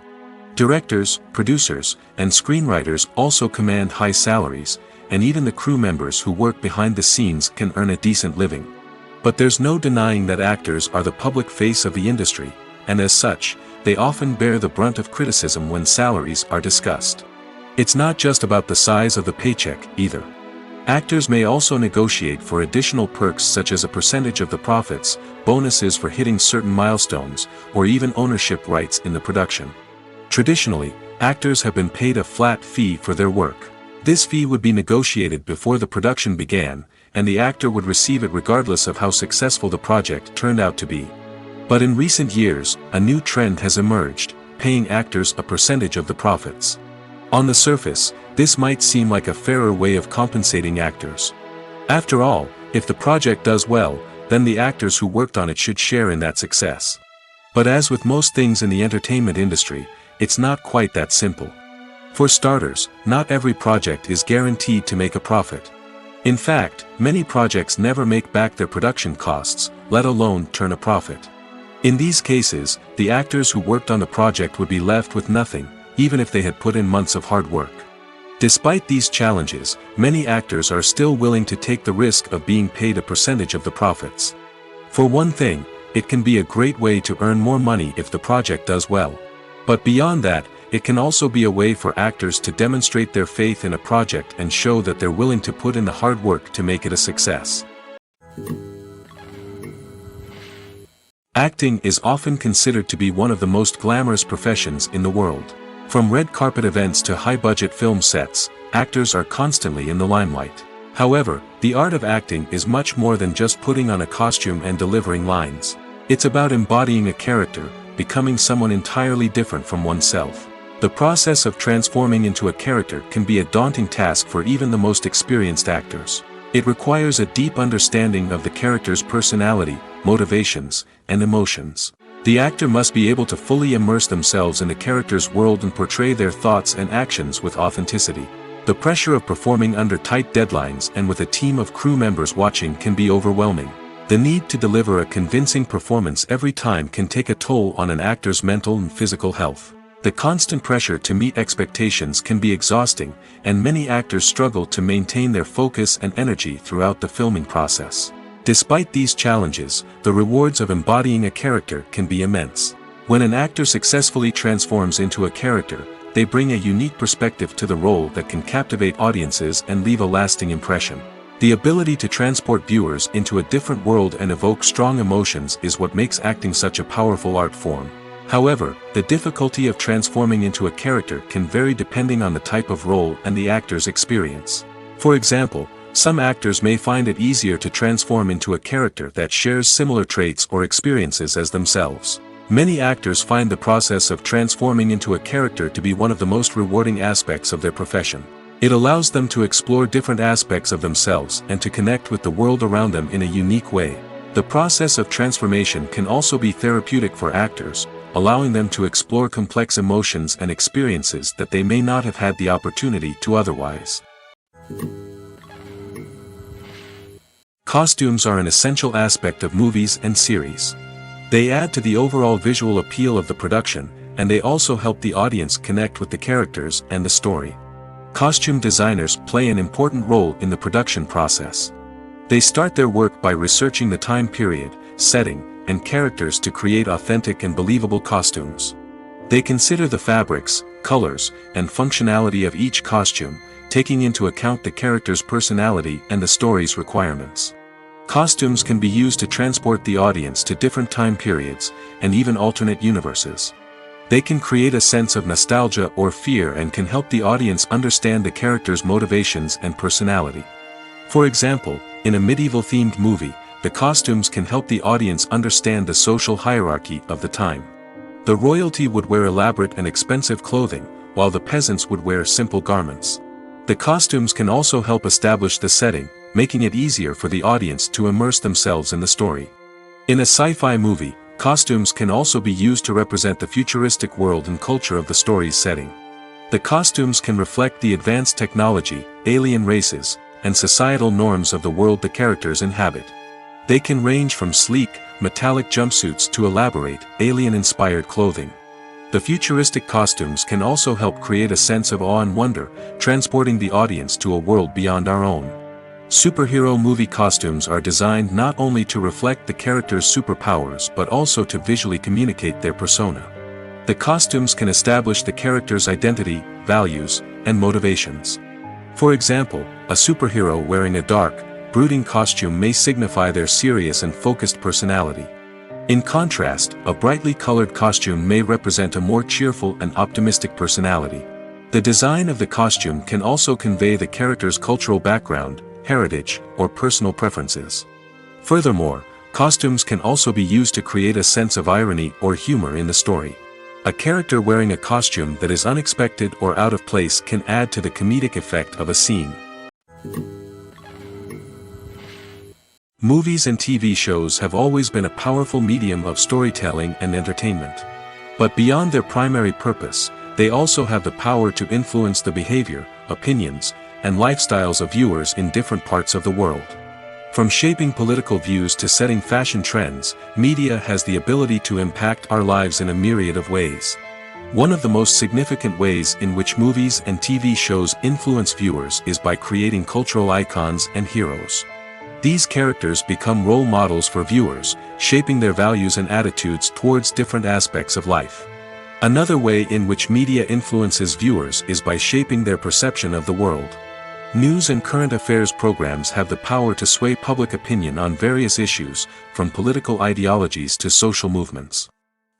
Directors, producers, and screenwriters also command high salaries, and even the crew members who work behind the scenes can earn a decent living. But there's no denying that actors are the public face of the industry, and as such, they often bear the brunt of criticism when salaries are discussed. It's not just about the size of the paycheck, either. Actors may also negotiate for additional perks such as a percentage of the profits, bonuses for hitting certain milestones, or even ownership rights in the production. Traditionally, actors have been paid a flat fee for their work. This fee would be negotiated before the production began, and the actor would receive it regardless of how successful the project turned out to be. But in recent years, a new trend has emerged, paying actors a percentage of the profits. On the surface, this might seem like a fairer way of compensating actors. After all, if the project does well, then the actors who worked on it should share in that success. But as with most things in the entertainment industry, it's not quite that simple. For starters, not every project is guaranteed to make a profit. In fact, many projects never make back their production costs, let alone turn a profit. In these cases, the actors who worked on the project would be left with nothing, even if they had put in months of hard work. Despite these challenges, many actors are still willing to take the risk of being paid a percentage of the profits. For one thing, it can be a great way to earn more money if the project does well. But beyond that, it can also be a way for actors to demonstrate their faith in a project and show that they're willing to put in the hard work to make it a success. Acting is often considered to be one of the most glamorous professions in the world. From red carpet events to high-budget film sets, actors are constantly in the limelight. However, the art of acting is much more than just putting on a costume and delivering lines. It's about embodying a character, becoming someone entirely different from oneself. The process of transforming into a character can be a daunting task for even the most experienced actors. It requires a deep understanding of the character's personality, motivations, and emotions. The actor must be able to fully immerse themselves in the character's world and portray their thoughts and actions with authenticity. The pressure of performing under tight deadlines and with a team of crew members watching can be overwhelming. The need to deliver a convincing performance every time can take a toll on an actor's mental and physical health. The constant pressure to meet expectations can be exhausting, and many actors struggle to maintain their focus and energy throughout the filming process. Despite these challenges, the rewards of embodying a character can be immense. When an actor successfully transforms into a character, they bring a unique perspective to the role that can captivate audiences and leave a lasting impression. The ability to transport viewers into a different world and evoke strong emotions is what makes acting such a powerful art form. However, the difficulty of transforming into a character can vary depending on the type of role and the actor's experience. For example, some actors may find it easier to transform into a character that shares similar traits or experiences as themselves. Many actors find the process of transforming into a character to be one of the most rewarding aspects of their profession. It allows them to explore different aspects of themselves and to connect with the world around them in a unique way. The process of transformation can also be therapeutic for actors, allowing them to explore complex emotions and experiences that they may not have had the opportunity to otherwise. Costumes are an essential aspect of movies and series. They add to the overall visual appeal of the production, and they also help the audience connect with the characters and the story. Costume designers play an important role in the production process. They start their work by researching the time period, setting, and characters to create authentic and believable costumes. They consider the fabrics, colors, and functionality of each costume, taking into account the character's personality and the story's requirements. Costumes can be used to transport the audience to different time periods, and even alternate universes. They can create a sense of nostalgia or fear and can help the audience understand the character's motivations and personality. For example, in a medieval-themed movie, the costumes can help the audience understand the social hierarchy of the time. The royalty would wear elaborate and expensive clothing, while the peasants would wear simple garments. The costumes can also help establish the setting, making it easier for the audience to immerse themselves in the story. In a sci-fi movie, costumes can also be used to represent the futuristic world and culture of the story's setting. The costumes can reflect the advanced technology, alien races, and societal norms of the world the characters inhabit. They can range from sleek, metallic jumpsuits to elaborate, alien-inspired clothing. The futuristic costumes can also help create a sense of awe and wonder, transporting the audience to a world beyond our own. Superhero movie costumes are designed not only to reflect the character's superpowers but also to visually communicate their persona. The costumes can establish the character's identity, values, and motivations. For example, a superhero wearing a dark, brooding costume may signify their serious and focused personality. In contrast, a brightly colored costume may represent a more cheerful and optimistic personality. The design of the costume can also convey the character's cultural background, heritage, or personal preferences. Furthermore, costumes can also be used to create a sense of irony or humor in the story. A character wearing a costume that is unexpected or out of place can add to the comedic effect of a scene. Movies and TV shows have always been a powerful medium of storytelling and entertainment. But beyond their primary purpose, they also have the power to influence the behavior, opinions, and lifestyles of viewers in different parts of the world. From shaping political views to setting fashion trends, media has the ability to impact our lives in a myriad of ways. One of the most significant ways in which movies and TV shows influence viewers is by creating cultural icons and heroes. These characters become role models for viewers, shaping their values and attitudes towards different aspects of life. Another way in which media influences viewers is by shaping their perception of the world. News and current affairs programs have the power to sway public opinion on various issues, from political ideologies to social movements.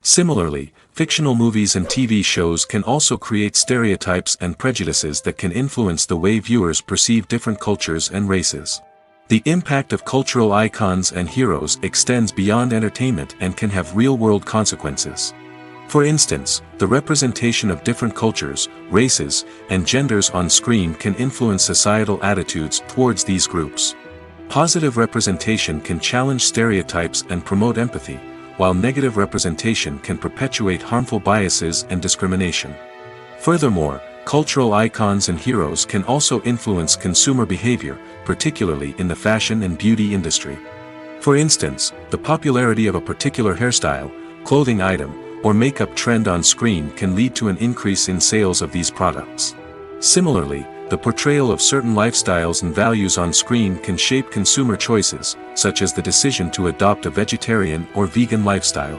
Similarly, fictional movies and TV shows can also create stereotypes and prejudices that can influence the way viewers perceive different cultures and races. The impact of cultural icons and heroes extends beyond entertainment and can have real-world consequences. For instance, the representation of different cultures, races, and genders on screen can influence societal attitudes towards these groups. Positive representation can challenge stereotypes and promote empathy, while negative representation can perpetuate harmful biases and discrimination. Furthermore, cultural icons and heroes can also influence consumer behavior, particularly in the fashion and beauty industry. For instance, the popularity of a particular hairstyle, clothing item, or makeup trend on screen can lead to an increase in sales of these products. Similarly, the portrayal of certain lifestyles and values on screen can shape consumer choices, such as the decision to adopt a vegetarian or vegan lifestyle.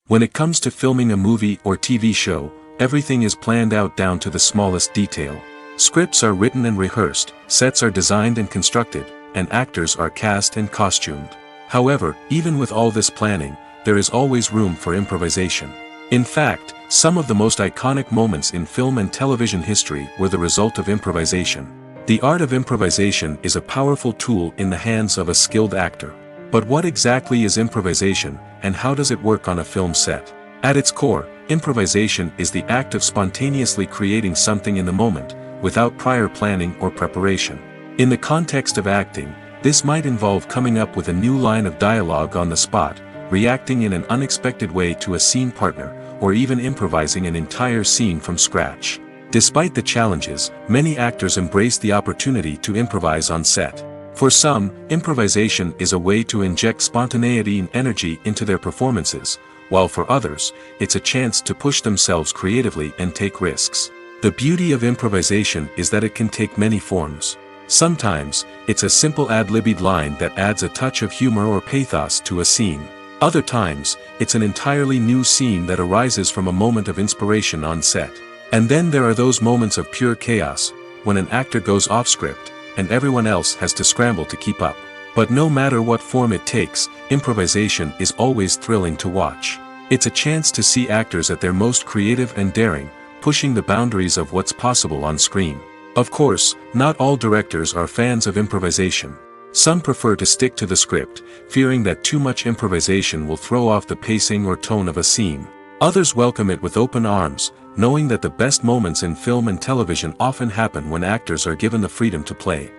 When it comes to filming a movie or TV show, everything is planned out down to the smallest detail. Scripts are written and rehearsed, sets are designed and constructed, and actors are cast and costumed. However, even with all this planning, there is always room for improvisation. In fact, some of the most iconic moments in film and television history were the result of improvisation. The art of improvisation is a powerful tool in the hands of a skilled actor. But what exactly is improvisation, and how does it work on a film set? At its core, improvisation is the act of spontaneously creating something in the moment, without prior planning or preparation. In the context of acting, this might involve coming up with a new line of dialogue on the spot, reacting in an unexpected way to a scene partner, or even improvising an entire scene from scratch. Despite the challenges, many actors embrace the opportunity to improvise on set. For some, improvisation is a way to inject spontaneity and energy into their performances, while for others, it's a chance to push themselves creatively and take risks. The beauty of improvisation is that it can take many forms. Sometimes, it's a simple ad-libbed line that adds a touch of humor or pathos to a scene. Other times, it's an entirely new scene that arises from a moment of inspiration on set. And then there are those moments of pure chaos, when an actor goes off script, and everyone else has to scramble to keep up. But no matter what form it takes, improvisation is always thrilling to watch. It's a chance to see actors at their most creative and daring, pushing the boundaries of what's possible on screen. Of course, not all directors are fans of improvisation. Some prefer to stick to the script, fearing that too much improvisation will throw off the pacing or tone of a scene. Others welcome it with open arms, knowing that the best moments in film and television often happen when actors are given the freedom to play.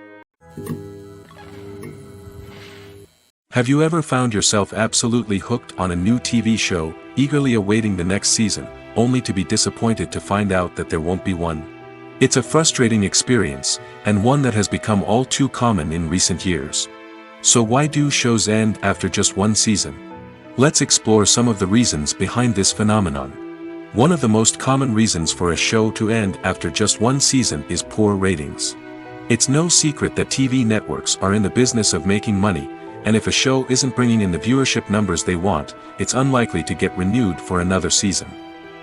Have you ever found yourself absolutely hooked on a new TV show, eagerly awaiting the next season, only to be disappointed to find out that there won't be one? It's a frustrating experience, and one that has become all too common in recent years. So why do shows end after just one season? Let's explore some of the reasons behind this phenomenon. One of the most common reasons for a show to end after just one season is poor ratings. It's no secret that TV networks are in the business of making money, and if a show isn't bringing in the viewership numbers they want, it's unlikely to get renewed for another season.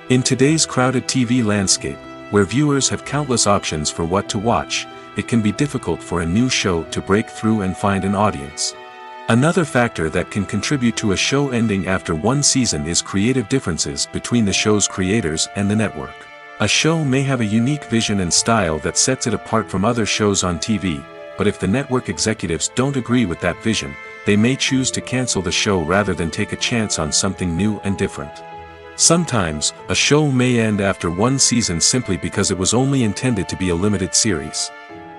In today's crowded TV landscape, where viewers have countless options for what to watch, it can be difficult for a new show to break through and find an audience. Another factor that can contribute to a show ending after one season is creative differences between the show's creators and the network. A show may have a unique vision and style that sets it apart from other shows on TV, but if the network executives don't agree with that vision, they may choose to cancel the show rather than take a chance on something new and different. Sometimes, a show may end after one season simply because it was only intended to be a limited series.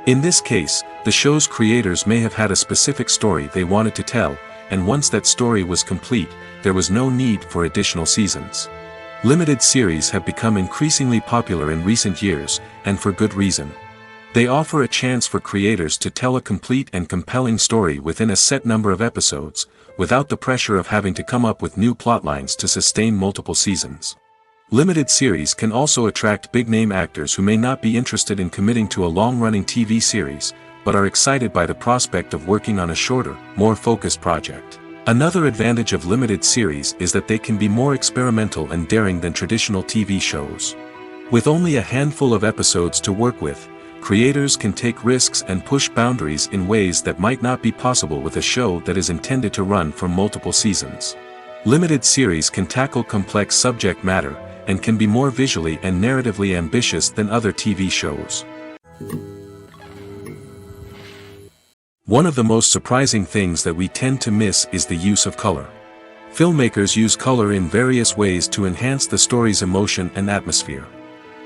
In this case, the show's creators may have had a specific story they wanted to tell, and once that story was complete, there was no need for additional seasons. Limited series have become increasingly popular in recent years, and for good reason. They offer a chance for creators to tell a complete and compelling story within a set number of episodes, without the pressure of having to come up with new plotlines to sustain multiple seasons. Limited series can also attract big-name actors who may not be interested in committing to a long-running TV series, but are excited by the prospect of working on a shorter, more focused project. Another advantage of limited series is that they can be more experimental and daring than traditional TV shows. With only a handful of episodes to work with, creators can take risks and push boundaries in ways that might not be possible with a show that is intended to run for multiple seasons. Limited series can tackle complex subject matter, and can be more visually and narratively ambitious than other TV shows. One of the most surprising things that we tend to miss is the use of color. Filmmakers use color in various ways to enhance the story's emotion and atmosphere.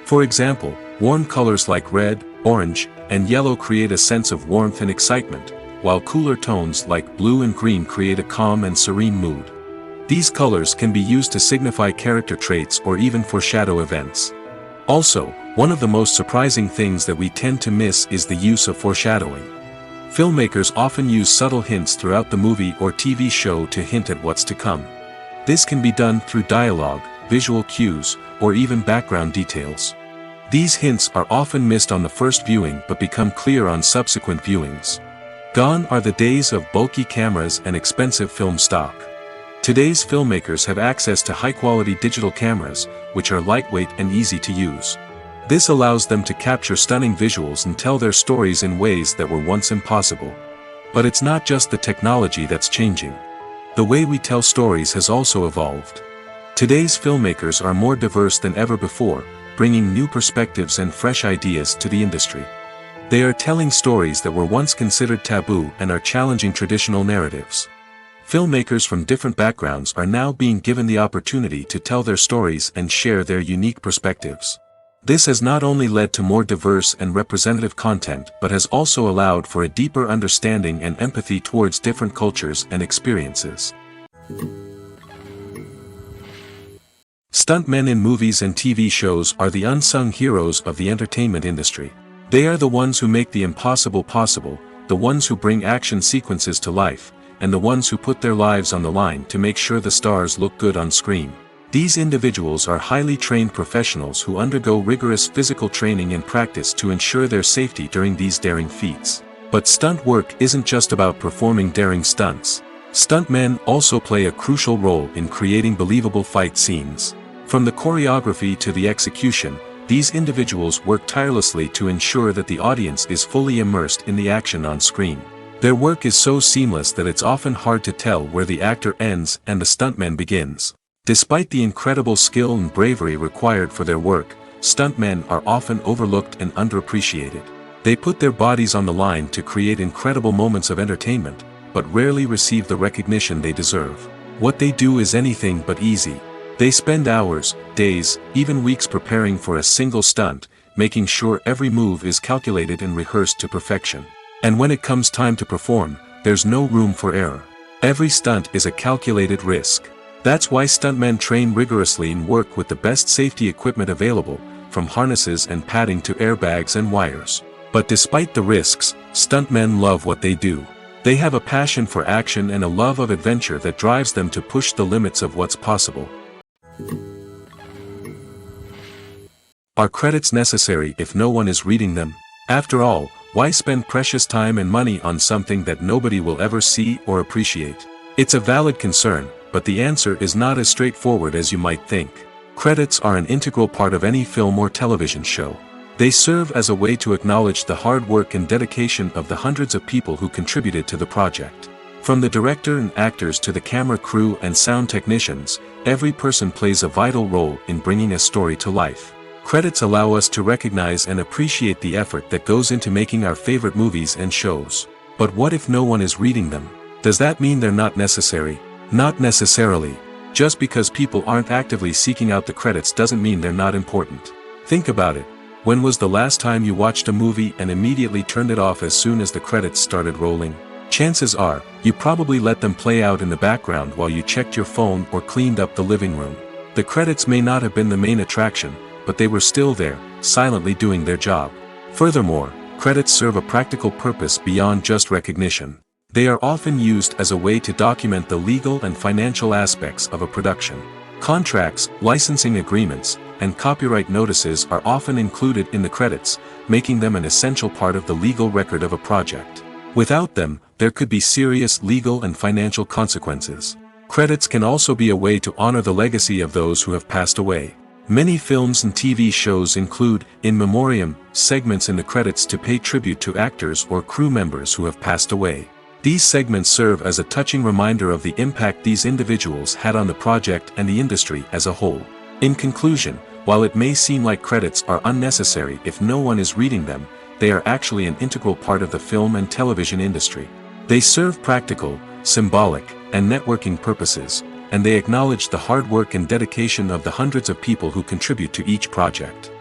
For example, warm colors like red, orange, and yellow create a sense of warmth and excitement, while cooler tones like blue and green create a calm and serene mood. These colors can be used to signify character traits or even foreshadow events. Also, one of the most surprising things that we tend to miss is the use of foreshadowing. Filmmakers often use subtle hints throughout the movie or TV show to hint at what's to come. This can be done through dialogue, visual cues, or even background details. These hints are often missed on the first viewing but become clear on subsequent viewings. Gone are the days of bulky cameras and expensive film stock. Today's filmmakers have access to high-quality digital cameras, which are lightweight and easy to use. This allows them to capture stunning visuals and tell their stories in ways that were once impossible. But it's not just the technology that's changing. The way we tell stories has also evolved. Today's filmmakers are more diverse than ever before, bringing new perspectives and fresh ideas to the industry. They are telling stories that were once considered taboo and are challenging traditional narratives. Filmmakers from different backgrounds are now being given the opportunity to tell their stories and share their unique perspectives. This has not only led to more diverse and representative content but has also allowed for a deeper understanding and empathy towards different cultures and experiences. Stuntmen in movies and TV shows are the unsung heroes of the entertainment industry. They are the ones who make the impossible possible, the ones who bring action sequences to life, and the ones who put their lives on the line to make sure the stars look good on screen. These individuals are highly trained professionals who undergo rigorous physical training and practice to ensure their safety during these daring feats. But stunt work isn't just about performing daring stunts. Stuntmen also play a crucial role in creating believable fight scenes. From the choreography to the execution, these individuals work tirelessly to ensure that the audience is fully immersed in the action on screen. Their work is so seamless that it's often hard to tell where the actor ends and the stuntman begins. Despite the incredible skill and bravery required for their work, stuntmen are often overlooked and underappreciated. They put their bodies on the line to create incredible moments of entertainment, but rarely receive the recognition they deserve. What they do is anything but easy. They spend hours, days, even weeks preparing for a single stunt, making sure every move is calculated and rehearsed to perfection. And when it comes time to perform, there's no room for error. Every stunt is a calculated risk. That's why stuntmen train rigorously and work with the best safety equipment available, from harnesses and padding to airbags and wires. But despite the risks, stuntmen love what they do. They have a passion for action and a love of adventure that drives them to push the limits of what's possible. Are credits necessary if no one is reading them? After all, why spend precious time and money on something that nobody will ever see or appreciate? It's a valid concern, but the answer is not as straightforward as you might think. Credits are an integral part of any film or television show. They serve as a way to acknowledge the hard work and dedication of the hundreds of people who contributed to the project. From the director and actors to the camera crew and sound technicians, every person plays a vital role in bringing a story to life. Credits allow us to recognize and appreciate the effort that goes into making our favorite movies and shows. But what if no one is reading them? Does that mean they're not necessary? Not necessarily. Just because people aren't actively seeking out the credits doesn't mean they're not important. Think about it. When was the last time you watched a movie and immediately turned it off as soon as the credits started rolling? Chances are, you probably let them play out in the background while you checked your phone or cleaned up the living room. The credits may not have been the main attraction, but they were still there, silently doing their job. Furthermore, credits serve a practical purpose beyond just recognition. They are often used as a way to document the legal and financial aspects of a production. Contracts, licensing agreements, and copyright notices are often included in the credits, making them an essential part of the legal record of a project. Without them, there could be serious legal and financial consequences. Credits can also be a way to honor the legacy of those who have passed away. Many films and TV shows include, in memoriam, segments in the credits to pay tribute to actors or crew members who have passed away. These segments serve as a touching reminder of the impact these individuals had on the project and the industry as a whole. In conclusion, while it may seem like credits are unnecessary if no one is reading them, they are actually an integral part of the film and television industry. They serve practical, symbolic, and networking purposes, and they acknowledge the hard work and dedication of the hundreds of people who contribute to each project.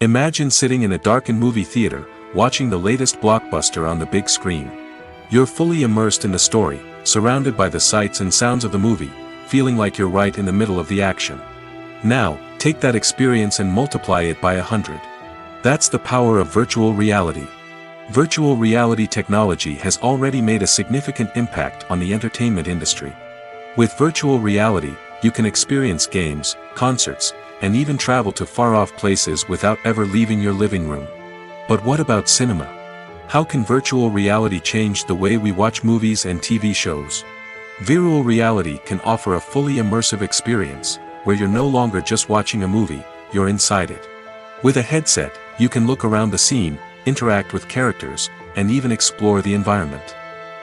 Imagine sitting in a darkened movie theater, watching the latest blockbuster on the big screen. You're fully immersed in the story, surrounded by the sights and sounds of the movie, feeling like you're right in the middle of the action. Now, take that experience and multiply it by 100. That's the power of virtual reality. Virtual reality technology has already made a significant impact on the entertainment industry. With virtual reality, you can experience games, concerts, and even travel to far-off places without ever leaving your living room. But what about cinema? How can virtual reality change the way we watch movies and TV shows? Virtual reality can offer a fully immersive experience, where you're no longer just watching a movie, you're inside it. With a headset, you can look around the scene, interact with characters, and even explore the environment.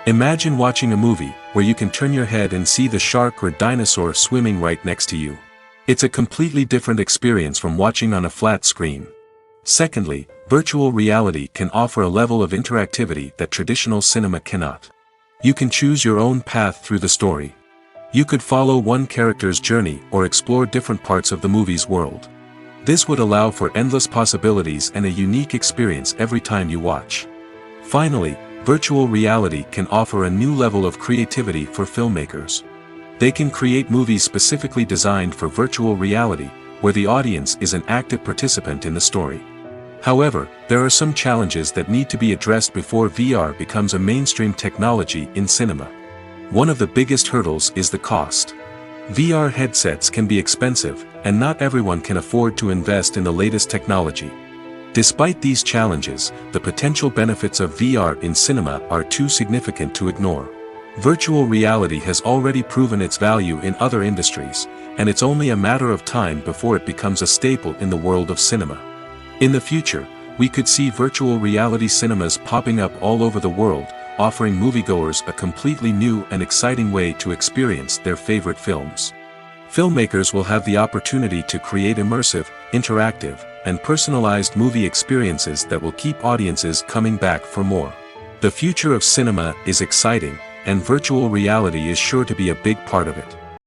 Imagine watching a movie where you can turn your head and see the shark or dinosaur swimming right next to you. It's a completely different experience from watching on a flat screen. Secondly, virtual reality can offer a level of interactivity that traditional cinema cannot. You can choose your own path through the story. You could follow one character's journey or explore different parts of the movie's world. This would allow for endless possibilities and a unique experience every time you watch. Finally, virtual reality can offer a new level of creativity for filmmakers. They can create movies specifically designed for virtual reality, where the audience is an active participant in the story. However, there are some challenges that need to be addressed before VR becomes a mainstream technology in cinema. One of the biggest hurdles is the cost. VR headsets can be expensive, and not everyone can afford to invest in the latest technology. Despite these challenges, the potential benefits of VR in cinema are too significant to ignore. Virtual reality has already proven its value in other industries, and it's only a matter of time before it becomes a staple in the world of cinema. In the future, we could see virtual reality cinemas popping up all over the world, offering moviegoers a completely new and exciting way to experience their favorite films. Filmmakers will have the opportunity to create immersive, interactive, and personalized movie experiences that will keep audiences coming back for more. The future of cinema is exciting, and virtual reality is sure to be a big part of it.